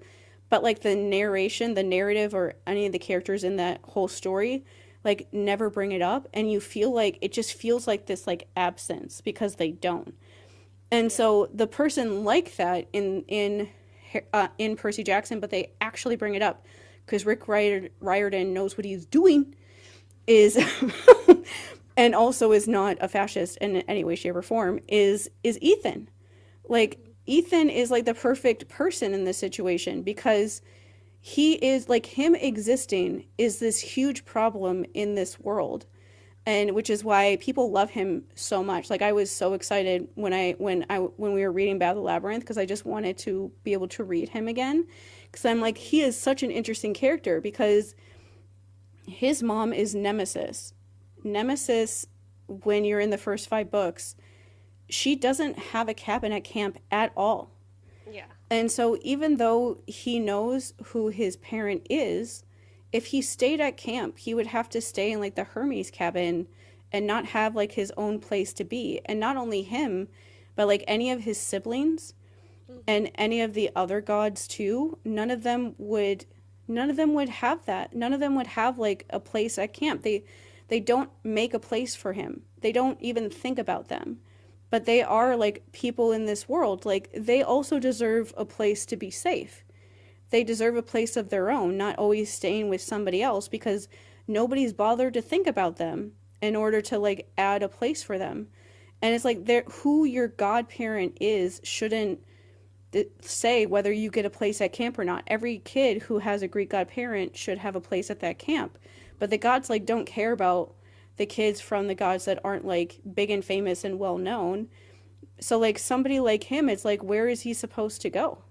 But like the narration, the narrative, or any of the characters in that whole story, like never bring it up. And you feel like it just feels like this like absence because they don't. And so the person like that in Percy Jackson, but they actually bring it up because Riordan knows what he's doing is and also is not a fascist in any way, shape, or form, is Ethan. Like, Ethan is like the perfect person in this situation because he is like him existing is this huge problem in this world. And which is why people love him so much. Like I was so excited when we were reading Battle Labyrinth because I just wanted to be able to read him again. Because I'm like, he is such an interesting character because his mom is Nemesis. Nemesis, when you're in the first 5 books, she doesn't have a cabin at camp at all. Yeah. And so even though he knows who his parent is, if he stayed at camp, he would have to stay in like the Hermes cabin and not have like his own place to be. And not only him, but like any of his siblings and any of the other gods too, none of them would have that. None of them would have like a place at camp. They don't make a place for him. They don't even think about them. But they are like people in this world. Like they also deserve a place to be safe. They deserve a place of their own, not always staying with somebody else because nobody's bothered to think about them in order to like add a place for them. And it's like who your godparent is shouldn't say whether you get a place at camp or not. Every kid who has a Greek godparent should have a place at that camp. But the gods like don't care about the kids from the gods that aren't like big and famous and well known. So like somebody like him, it's like where is he supposed to go?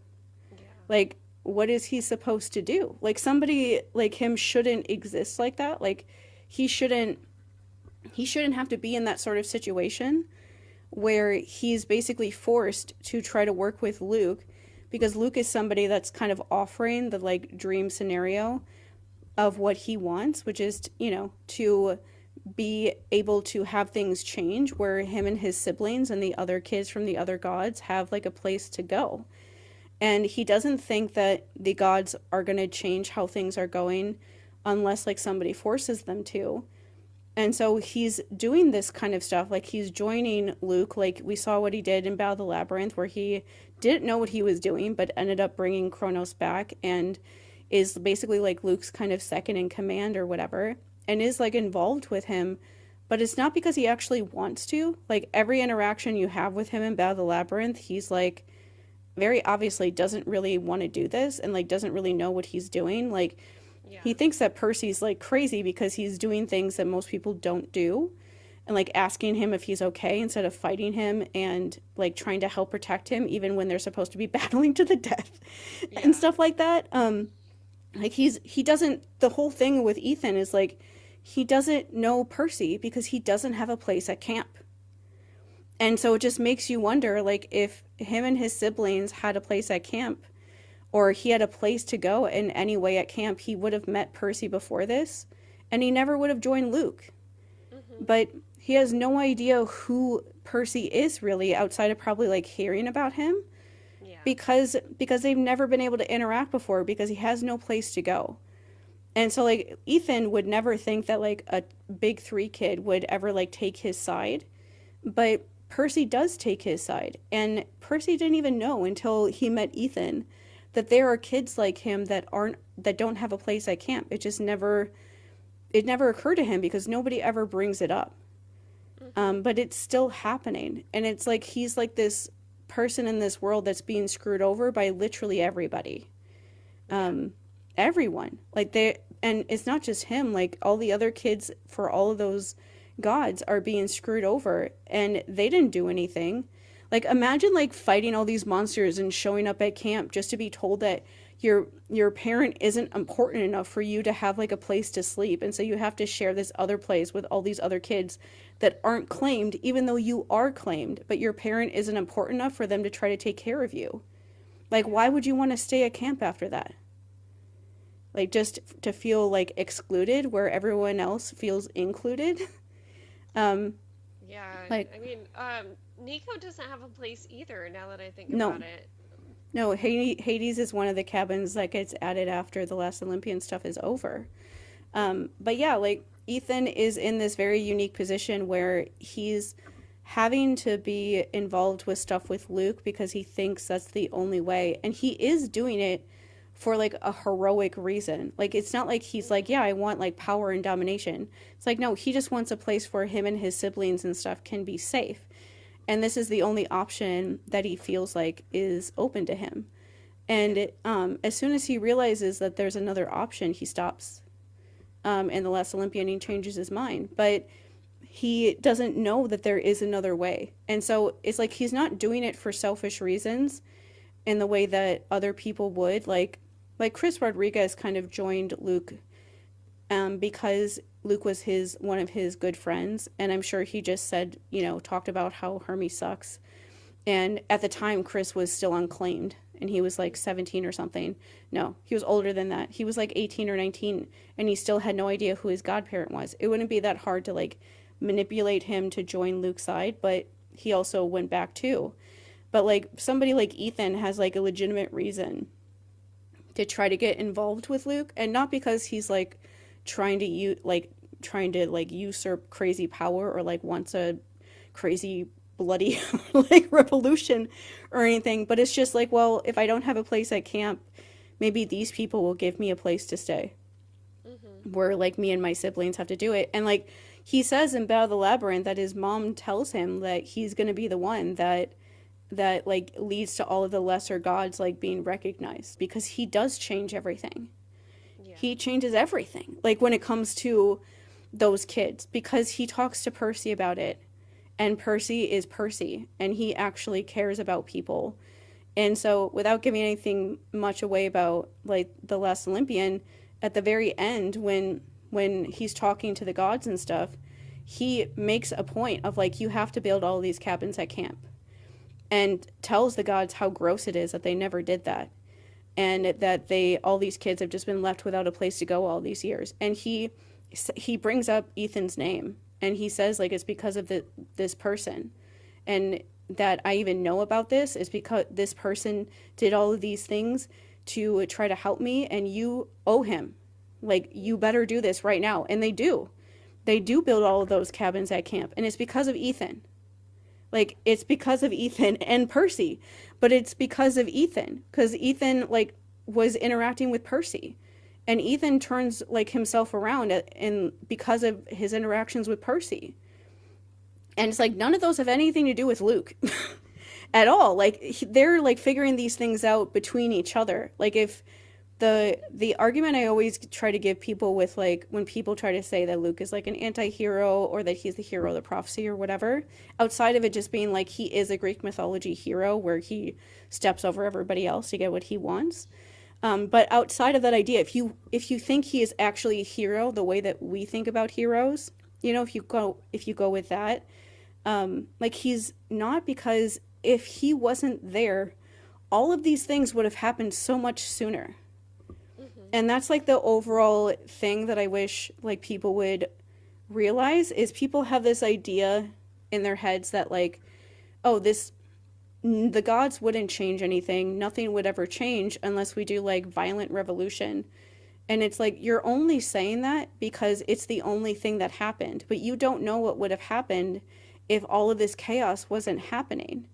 Yeah. Like what is he supposed to do? Like, somebody like him shouldn't exist like that. Like, he shouldn't he shouldn't have to be in that sort of situation where he's basically forced to try to work with Luke, because Luke is somebody that's kind of offering the like dream scenario of what he wants, which is, to be able to have things change where him and his siblings and the other kids from the other gods have like a place to go. And he doesn't think that the gods are going to change how things are going unless like somebody forces them to. And so he's doing this kind of stuff. Like, he's joining Luke. Like, we saw what he did in Battle of the Labyrinth, where he didn't know what he was doing, but ended up bringing Kronos back and is basically like Luke's kind of second in command or whatever, and is like involved with him. But it's not because he actually wants to. Like, every interaction you have with him in Battle of the Labyrinth, he's like very obviously doesn't really want to do this and like doesn't really know what he's doing. Like, Yeah. he thinks that Percy's like crazy because he's doing things that most people don't do, and like asking him if he's okay instead of fighting him, and like trying to help protect him even when they're supposed to be battling to the death and Yeah. stuff like that. Like, he doesn't, the whole thing with Ethan is like he doesn't know Percy because he doesn't have a place at camp. And so it just makes you wonder, like, if him and his siblings had a place at camp, or he had a place to go in any way at camp, he would have met Percy before this, and he never would have joined Luke. Mhm. But he has no idea who Percy is really, outside of probably like hearing about him, Yeah. because they've never been able to interact before, because he has no place to go. And so like Ethan would never think that like a big three kid would ever like take his side, but Percy does take his side. And Percy didn't even know until he met Ethan that there are kids like him that don't have a place at camp. It never occurred to him because nobody ever brings it up. Mhm. But it's still happening. And it's like he's like this person in this world that's being screwed over by literally everybody. Yeah. Everyone. And it's not just him, like all the other kids for all of those gods are being screwed over, and they didn't do anything. Like, imagine like fighting all these monsters and showing up at camp just to be told that your parent isn't important enough for you to have like a place to sleep, and so you have to share this other place with all these other kids that aren't claimed, even though you are claimed, but your parent isn't important enough for them to try to take care of you. Like, why would you want to stay at camp after that? Like, just to feel like excluded where everyone else feels included. um Yeah. like, I mean, Nico doesn't have a place either, now that I think no, about it. no, Hades is one of the cabins that gets added after the last Olympian stuff is over. But yeah, like, Ethan is in this very unique position where he's having to be involved with stuff with Luke because he thinks that's the only way, and he is doing it for like a heroic reason. Like, it's not like he's like, yeah, I want like power and domination. It's like, no, he just wants a place where him and his siblings and stuff can be safe. And this is the only option that he feels like is open to him. And as soon as he realizes that there's another option, he stops. In the last Olympian, he changes his mind. But he doesn't know that there is another way. And so it's like he's not doing it for selfish reasons in the way that other people would. Like Chris Rodriguez kind of joined Luke because Luke was one of his good friends, and I'm sure he just said, talked about how Hermes sucks. And at the time, Chris was still unclaimed, and he was like 17 or something. No, he was older than that. He was like 18 or 19, and he still had no idea who his godparent was. It wouldn't be that hard to like manipulate him to join Luke's side, but he also went back too. But like somebody like Ethan has like a legitimate reason to try to get involved with Luke, and not because he's like trying to like usurp crazy power or like wants a crazy bloody like revolution or anything, but it's just like, well, if I don't have a place at camp, maybe these people will give me a place to stay Mhm. where like me and my siblings have to do it. And like he says in Battle of the Labyrinth that his mom tells him that he's going to be the one that like leads to all of the lesser gods like being recognized, because he does change everything. Yeah. He changes everything, like when it comes to those kids, because he talks to Percy about it, and Percy is Percy, and he actually cares about people, And so, without giving anything much away about like the Last Olympian, at the very end, when he's talking to the gods and stuff, he makes a point of like, you have to build all these cabins at camp, and tells the gods how gross it is that they never did that, and that all these kids have just been left without a place to go all these years. And he brings up Ethan's name, and he says like, it's because of this person, and that I even know about this is because this person did all of these things to try to help me, and you owe him. Like, you better do this right now. And they do. They do build all of those cabins at camp, and it's because of Ethan. Like, it's because of Ethan and Percy, but it's because of Ethan, because Ethan like was interacting with Percy, and Ethan turns like himself around and because of his interactions with Percy. And it's like, none of those have anything to do with Luke at all. Like, they're like figuring these things out between each other. Like, if the argument I always try to give people with like, when people try to say that Luke is like an anti-hero, or that he's the hero of the prophecy or whatever, outside of it just being like, he is a Greek mythology hero where he steps over everybody else to get what he wants. But outside of that idea, if you think he is actually a hero the way that we think about heroes, you know, if you go with that, like, he's not, because if he wasn't there, all of these things would have happened so much sooner. And that's like the overall thing that I wish like people would realize, is people have this idea in their heads that like, oh, the gods wouldn't change anything. Nothing would ever change unless we do like violent revolution. And it's like, you're only saying that because it's the only thing that happened, but you don't know what would have happened if all of this chaos wasn't happening.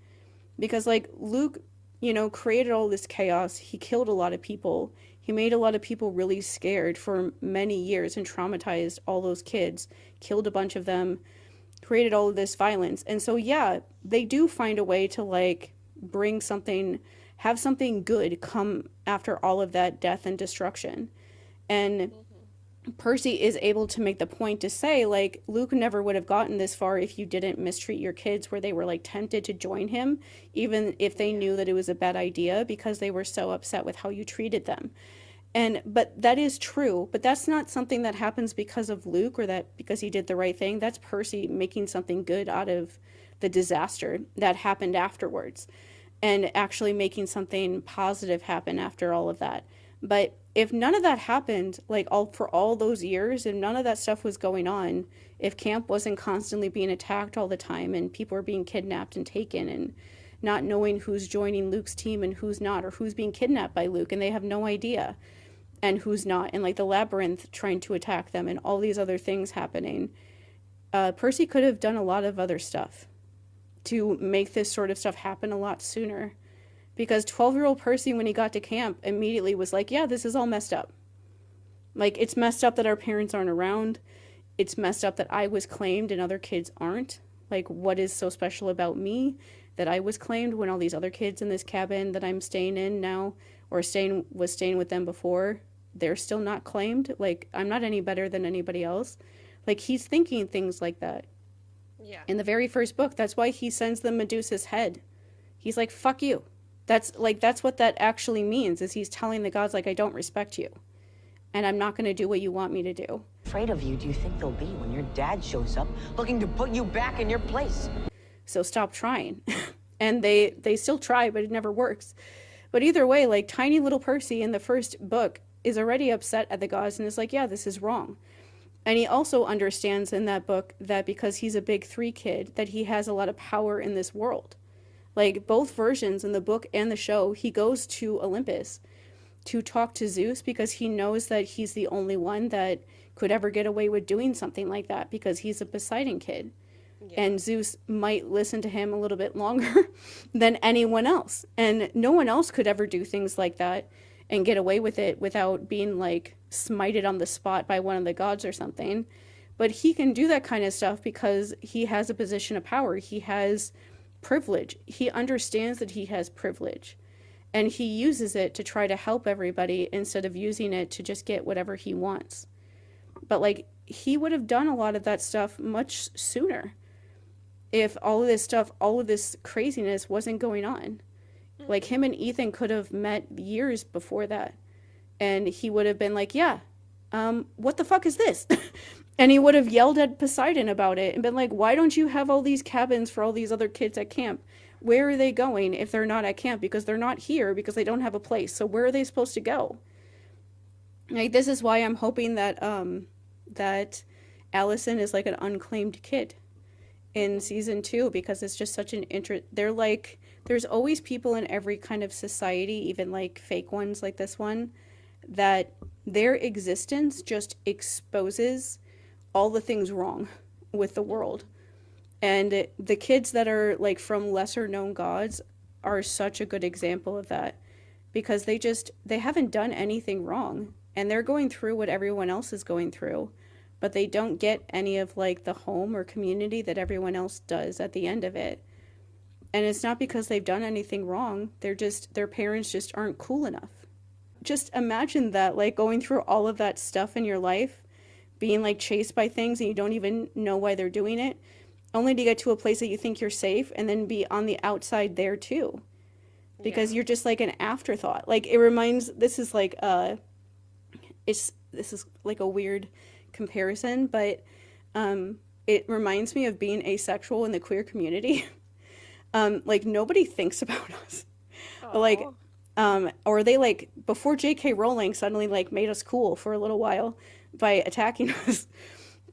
Because like, Luke, you know, created all this chaos. He killed a lot of people. He made a lot of people really scared for many years and traumatized all those kids, killed a bunch of them, created all of this violence. And so, yeah, they do find a way to like bring something, have something good come after all of that death and destruction. And Percy is able to make the point to say, like, Luke never would have gotten this far if you didn't mistreat your kids, where they were like tempted to join him, even if they knew that it was a bad idea, because they were so upset with how you treated them. But that is true, but that's not something that happens because of Luke, or that because he did the right thing. That's Percy making something good out of the disaster that happened afterwards, and actually making something positive happen after all of that. But if none of that happened, like for all those years, and none of that stuff was going on, if camp wasn't constantly being attacked all the time, and people were being kidnapped and taken, and not knowing who's joining Luke's team and who's not, or who's being kidnapped by Luke and they have no idea, and who's not, and like the labyrinth trying to attack them, and all these other things happening, Percy could have done a lot of other stuff to make this sort of stuff happen a lot sooner. Because 12-year-old Percy, when he got to camp, immediately was like, yeah, this is all messed up. Like, it's messed up that our parents aren't around. It's messed up that I was claimed and other kids aren't. Like, what is so special about me that I was claimed when all these other kids in this cabin that I'm staying in now, or was staying with them before, they're still not claimed? Like, I'm not any better than anybody else. Like, he's thinking things like that. Yeah. In the very first book, that's why he sends them Medusa's head. He's like, fuck you. That's what that actually means, is he's telling the gods, like, I don't respect you, and I'm not going to do what you want me to do. Afraid of you do you think they'll be when your dad shows up looking to put you back in your place? So stop trying. And they still try, but it never works. But either way, like, tiny little Percy in the first book is already upset at the gods and is like, yeah, this is wrong. And he also understands in that book that because he's a big 3 kid, that he has a lot of power in this world. Like, both versions, in the book and the show, he goes to Olympus to talk to Zeus, because he knows that he's the only one that could ever get away with doing something like that, because he's a Poseidon kid. Yeah. And Zeus might listen to him a little bit longer than anyone else. And no one else could ever do things like that and get away with it without being, like, smited on the spot by one of the gods or something. But he can do that kind of stuff because he has a position of power. He has privilege. He understands that he has privilege, and he uses it to try to help everybody instead of using it to just get whatever he wants. But like, he would have done a lot of that stuff much sooner if all of this stuff, all of this craziness wasn't going on. Like, him and Ethan could have met years before that. And he would have been like, yeah, what the fuck is this? And he would have yelled at Poseidon about it and been like, why don't you have all these cabins for all these other kids at camp? Where are they going if they're not at camp? Because they're not here because they don't have a place. So where are they supposed to go? Like, this is why I'm hoping that that Allison is like an unclaimed kid in season 2, because it's just such an they're like, there's always people in every kind of society, even like fake ones like this one, that their existence just exposes all the things wrong with the world. And the kids that are like from lesser known gods are such a good example of that, because they haven't done anything wrong, and they're going through what everyone else is going through, but they don't get any of like the home or community that everyone else does at the end of it. And it's not because they've done anything wrong, their parents just aren't cool enough. Just imagine that, like, going through all of that stuff in your life, being like chased by things and you don't even know why they're doing it, only to get to a place that you think you're safe and then be on the outside there too, because you're just like an afterthought. Like, this is like a weird comparison, but it reminds me of being asexual in the queer community. Like, nobody thinks about us. Oh. Like, or they, like, before J.K. Rowling suddenly like made us cool for a little while by attacking us,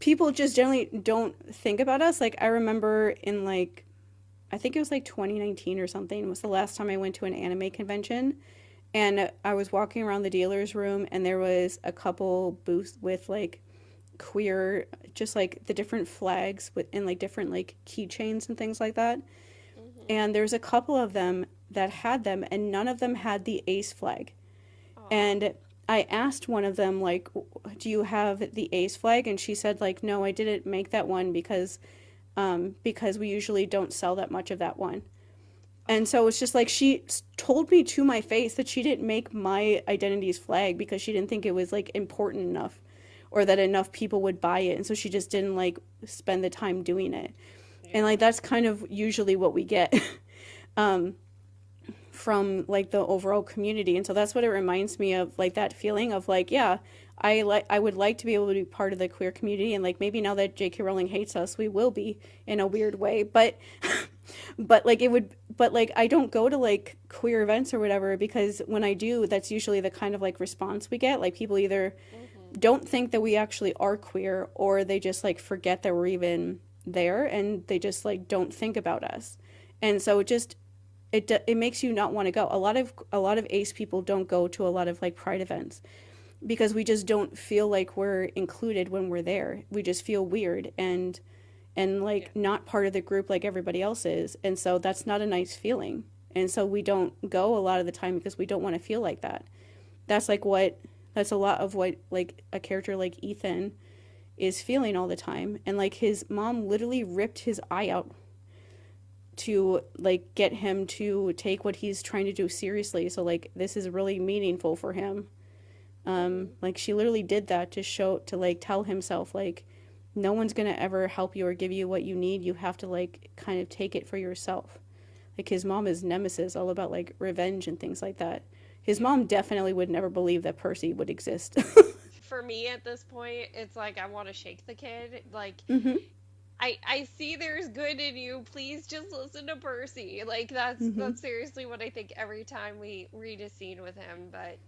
people just generally don't think about us. Like, I remember in like, I think it was like 2019 or something, was the last time I went to an anime convention, and I was walking around the dealer's room and there was a couple booths with like queer, just like the different flags and like different like keychains and things like that. Mm-hmm. And there's a couple of them that had them, and none of them had the ace flag. Aww. And I asked one of them, like, do you have the ace flag? And she said, like, no, I didn't make that one because we usually don't sell that much of that one. And so it's just like, she told me to my face that she didn't make my identity's flag because she didn't think it was like important enough, or that enough people would buy it. And so she just didn't like spend the time doing it. Yeah. And like, that's kind of usually what we get from like the overall community. And so that's what it reminds me of, like that feeling of like, yeah, I would like to be able to be part of the queer community, and like maybe now that J.K. Rowling hates us, we will be in a weird way, but I don't go to like queer events or whatever, because when I do, that's usually the kind of like response we get. Like, people either don't think that we actually are queer, or they just like forget that we're even there, and they just like don't think about us. And so it makes you not want to go. A lot of ace people don't go to a lot of like pride events, because we just don't feel like we're included when we're there. We just feel weird and like not part of the group like everybody else is. And so that's not a nice feeling. And so we don't go a lot of the time because we don't want to feel like that. That's a lot of what like a character like Ethan is feeling all the time. And like, his mom literally ripped his eye out to like get him to take what he's trying to do seriously. So like, this is really meaningful for him. Like, she literally did that to like tell himself like, no one's gonna ever help you or give you what you need. You have to like kind of take it for yourself. Like, his mom is nemesis, all about like revenge and things like that. His mom definitely would never believe that Percy would exist. For me at this point, it's like, I want to shake the kid. Like, mm-hmm. I see there's good in you. Please just listen to Percy. Like, that's seriously what I think every time we read a scene with him. But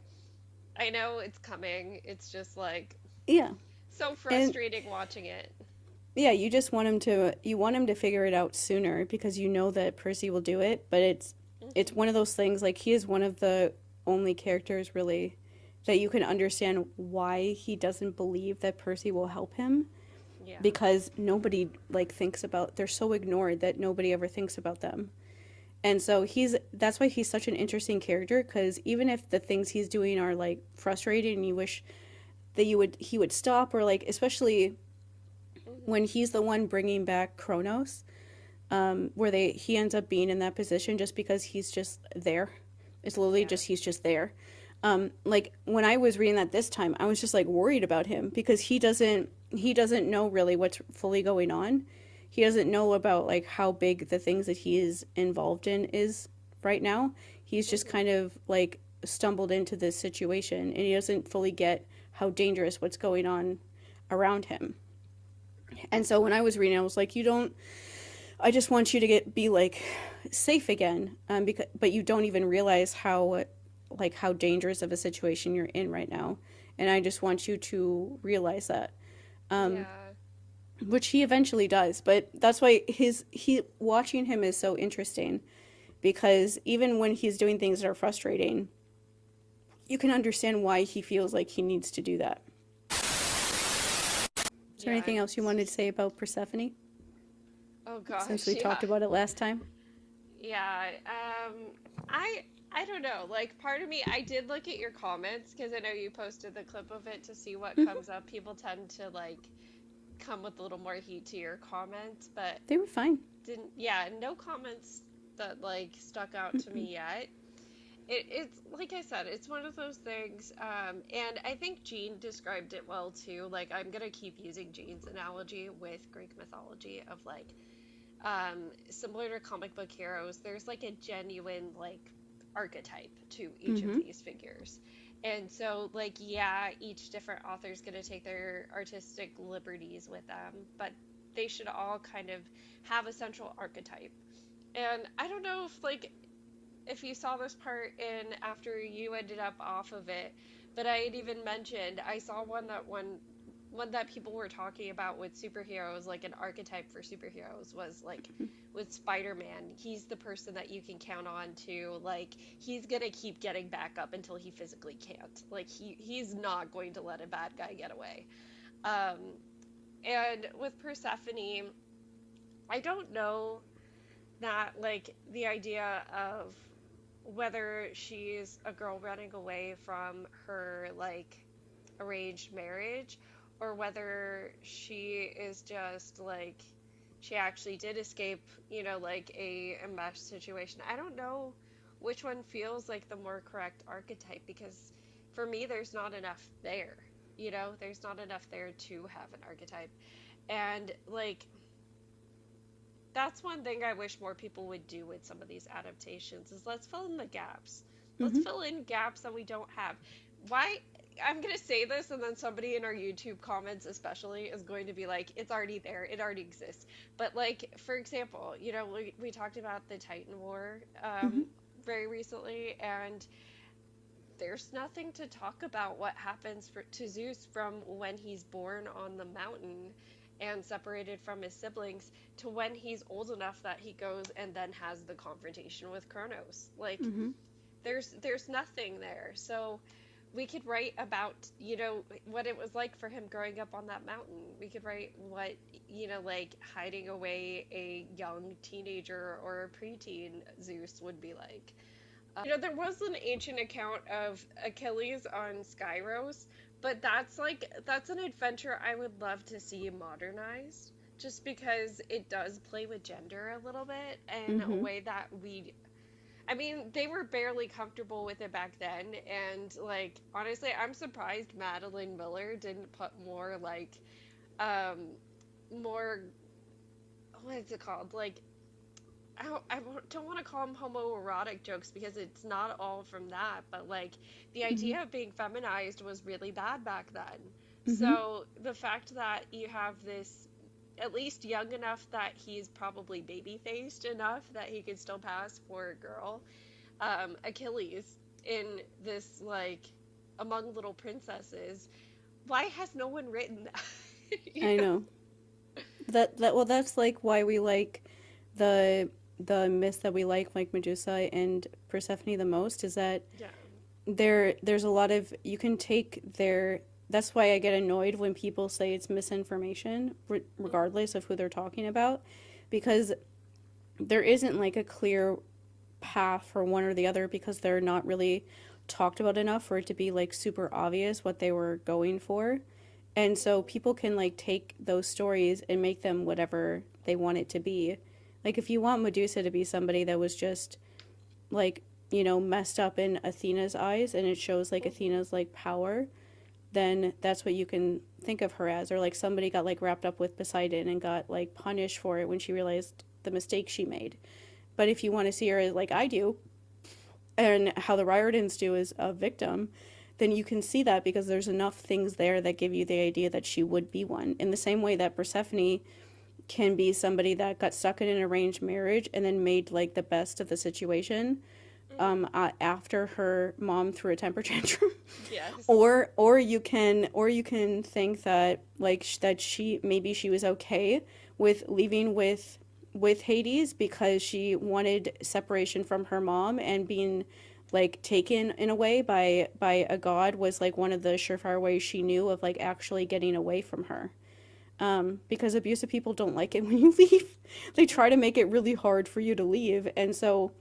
I know it's coming. It's just like, yeah, so frustrating watching it. Yeah, you just want him to figure it out sooner, because you know that Percy will do it. But it's one of those things, like, he is one of the only characters really that you can understand why he doesn't believe that Percy will help him. Yeah. Because nobody like thinks about, they're so ignored that nobody ever thinks about them. And so that's why he's such an interesting character, because even if the things he's doing are like frustrating and you wish that he would stop, or like, especially when he's the one bringing back Kronos, where he ends up being in that position just because he's just there. It's literally just, he's just there. Like, when I was reading that this time, I was just like worried about him, because he doesn't know really what's fully going on. He doesn't know about like how big the things that he is involved in is right now. He's just kind of like stumbled into this situation, and he doesn't fully get how dangerous what's going on around him. And so when I was reading, I was like, I just want you to be like safe again, but you don't even realize how dangerous of a situation you're in right now, and I just want you to realize that. Yeah. Which he eventually does, but that's why watching him is so interesting, because even when he's doing things that are frustrating, you can understand why he feels like he needs to do that. Is there anything else you wanted to say about Persephone? Oh gosh, since we talked about it last time. Yeah, I don't know. Like, part of me, I did look at your comments because I know you posted the clip of it to see what comes up. People tend to like come with a little more heat to your comments, but They were fine. no comments that like stuck out to me yet. It's like I said, it's one of those things, and I think Jean described it well too. Like, I'm gonna keep using Jean's analogy with Greek mythology of like, similar to comic book heroes, there's like a genuine like archetype to each of these figures. And so, like, yeah, each different author is going to take their artistic liberties with them, but they should all kind of have a central archetype. And I don't know if you saw this part in after you ended up off of it, but I had even mentioned I saw one that people were talking about with superheroes, like an archetype for superheroes was like with Spider-Man. He's the person that you can count on to, like, he's gonna keep getting back up until he physically can't. Like, he's not going to let a bad guy get away. And with Persephone, I don't know that, like, the idea of whether she's a girl running away from her, like, arranged marriage, or whether she is just like she actually did escape, like a mesh situation. I don't know which one feels like the more correct archetype, because for me there's not enough there. There's not enough there to have an archetype. And like, that's one thing I wish more people would do with some of these adaptations, is let's fill in the gaps. Let's fill in gaps that we don't have. Why? I'm going to say this, and then somebody in our YouTube comments especially is going to be like, it's already there, it already exists. But like, for example, we talked about the Titan War very recently, and there's nothing to talk about what happens to Zeus from when he's born on the mountain and separated from his siblings to when he's old enough that he goes and then has the confrontation with Kronos. Like, there's nothing there. So we could write about, what it was like for him growing up on that mountain. We could write what, like hiding away a young teenager or a preteen Zeus would be like. There was an ancient account of Achilles on Skyros, but that's an adventure I would love to see modernized, just because it does play with gender a little bit in a way that they were barely comfortable with it back then, and like, honestly, I'm surprised Madeline Miller didn't put more like, more, what is it called? Like, I don't want to call them homoerotic jokes, because it's not all from that, but like, the idea of being feminized was really bad back then. So the fact that you have this, at least young enough that he's probably baby-faced enough that he could still pass for a girl, Achilles, in this, like, among little princesses, why has no one written that? I know. Well, that's like why we like the myths that we like Medusa and Persephone the most, is that there's a lot of, you can take that's why I get annoyed when people say it's misinformation, regardless of who they're talking about, because there isn't like a clear path for one or the other, because they're not really talked about enough for it to be like super obvious what they were going for. And so people can like take those stories and make them whatever they want it to be. Like, if you want Medusa to be somebody that was just like, messed up in Athena's eyes, and it shows like Athena's like power, then that's what you can think of her as. Or like, somebody got like wrapped up with Poseidon and got like punished for it when she realized the mistake she made. But if you want to see her like I do, and how the Riordans do is a victim, then you can see that because there's enough things there that give you the idea that she would be one. In the same way that Persephone can be somebody that got stuck in an arranged marriage and then made like the best of the situation after her mom threw a temper tantrum. Yes. Or you can think that like that she was okay with leaving with Hades because she wanted separation from her mom, and being like taken in a way by a god was like one of the surefire ways she knew of like actually getting away from her. Because abusive people don't like it when you leave. They try to make it really hard for you to leave, and so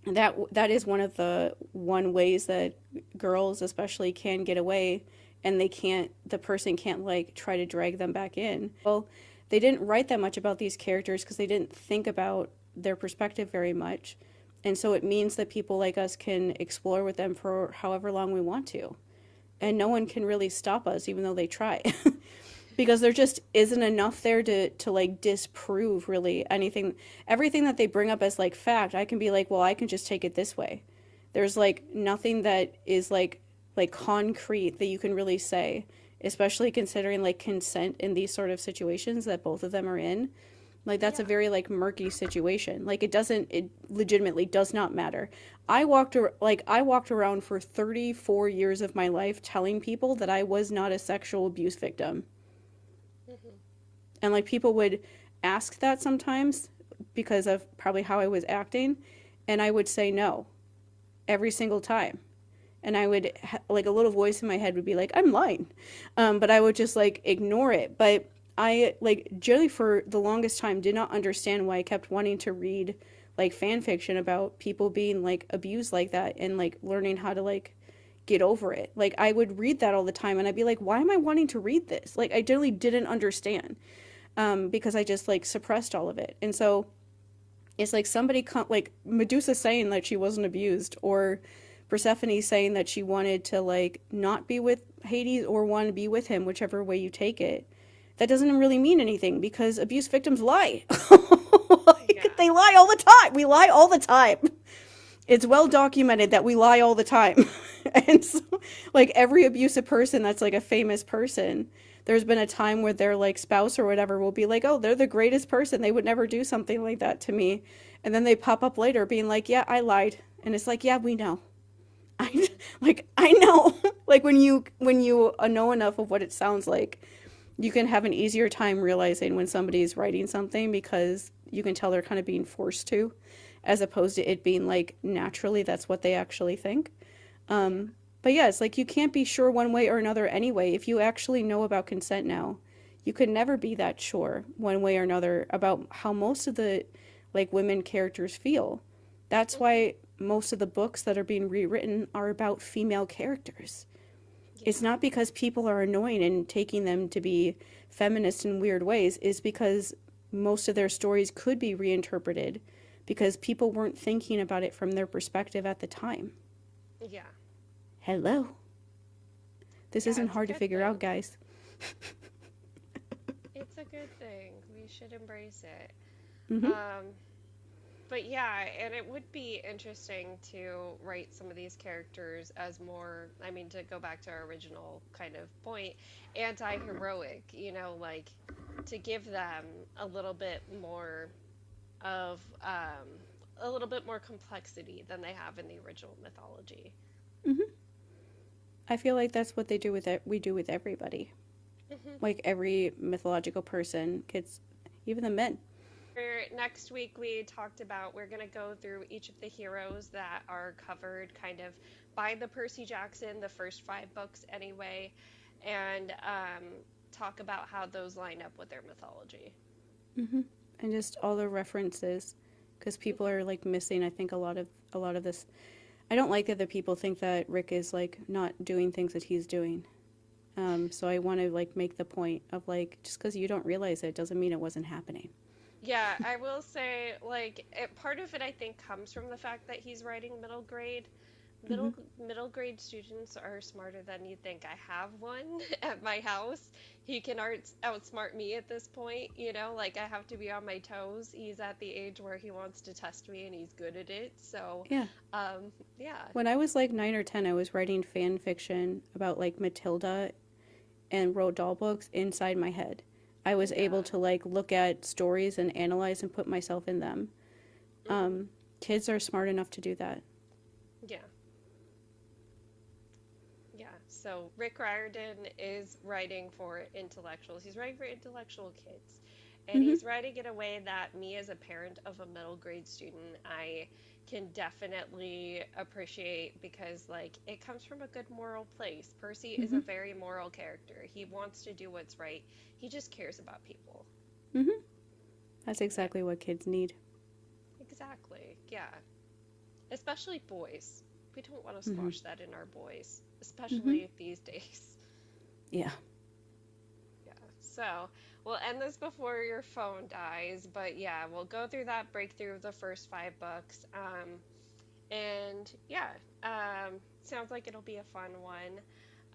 that is one ways that girls especially can get away, and the person can't like try to drag them back in. Well, they didn't write that much about these characters because they didn't think about their perspective very much, and so it means that people like us can explore with them for however long we want to, and no one can really stop us even though they try. Because there just isn't enough there to like disprove really anything. Everything that they bring up as like fact, I can be like, well, I can just take it this way. There's like nothing that is like concrete that you can really say, especially considering like consent in these sort of situations that both of them are in. Like that's a very like murky situation. Like it legitimately does not matter. I walked around for 34 years of my life telling people that I was not a sexual abuse victim. And like people would ask that sometimes because of probably how I was acting, and I would say no every single time. And I would like a little voice in my head would be like, I'm lying. But I would just like ignore it. But I like generally for the longest time did not understand why I kept wanting to read like fan fiction about people being like abused like that and like learning how to like get over it. Like I would read that all the time and I'd be like, why am I wanting to read this? Like I generally didn't understand. Because I just like suppressed all of it. And so it's like like Medusa saying that she wasn't abused, or Persephone saying that she wanted to like not be with Hades or want to be with him, whichever way you take it. That doesn't really mean anything because abuse victims lie. They lie all the time. We lie all the time. It's well documented that we lie all the time. And so like every abusive person that's like a famous person, there's been a time where their like spouse or whatever will be like, oh, they're the greatest person, they would never do something like that to me, and then they pop up later being like, yeah, I lied. And it's like, yeah, we know. I know. Like when you know enough of what it sounds like, you can have an easier time realizing when somebody's writing something because you can tell they're kind of being forced to, as opposed to it being like naturally that's what they actually think. But yeah, it's like you can't be sure one way or another anyway. If you actually know about consent now, you could never be that sure one way or another about how most of the like women characters feel. That's why most of the books that are being rewritten are about female characters. Yeah. It's not because people are annoying and taking them to be feminist in weird ways. It's because most of their stories could be reinterpreted because people weren't thinking about it from their perspective at the time. Yeah. Hello. This isn't hard to figure out, guys. It's a good thing. We should embrace it. Mm-hmm. But yeah, and it would be interesting to write some of these characters as more, I mean, to go back to our original kind of point, anti-heroic, you know, like to give them a little bit more of, a little bit more complexity than they have in the original mythology. Mm-hmm. I feel like that's what they do with it. We do with everybody. Mm-hmm. Like every mythological person, kids, even the men. Next week we talked about we're going to go through each of the heroes that are covered kind of by the Percy Jackson, the first 5 books anyway, and talk about how those line up with their mythology. Mm-hmm. And just all the references, because people are like missing, I think, a lot of this. I don't like that the people think that Rick is like not doing things that he's doing. So I want to like make the point of like, just because you don't realize it doesn't mean it wasn't happening. Yeah, I will say, like, part of it I think comes from the fact that he's writing middle grade, Middle grade students are smarter than you think. I have one at my house. He can outsmart me at this point, you know, like I have to be on my toes. He's at the age where he wants to test me and he's good at it. So, Yeah. yeah. When I was like 9 or 10, I was writing fan fiction about like Matilda and Roald Dahl books inside my head. I was able to like look at stories and analyze and put myself in them. Kids are smart enough to do that. Yeah. Yeah. So Rick Riordan is writing for intellectuals. He's writing for intellectual kids. And he's writing in a way that me as a parent of a middle grade student, I can definitely appreciate because like it comes from a good moral place. Percy is a very moral character. He wants to do what's right. He just cares about people. That's exactly what kids need. Exactly. Yeah. Especially boys. We don't want to squash that in our boys, especially these days. Yeah. Yeah. So we'll end this before your phone dies, but yeah, we'll go through that breakthrough of the first 5 books. And yeah, sounds like it'll be a fun one.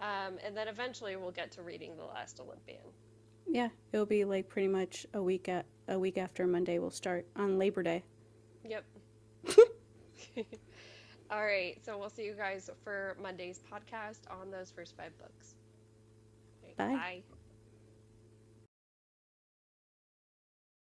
And then eventually we'll get to reading The Last Olympian. Yeah, it'll be like pretty much a week after Monday we'll start on Labor Day. Yep. All right, so we'll see you guys for Monday's podcast on those first 5 books. Okay, Bye. Bye.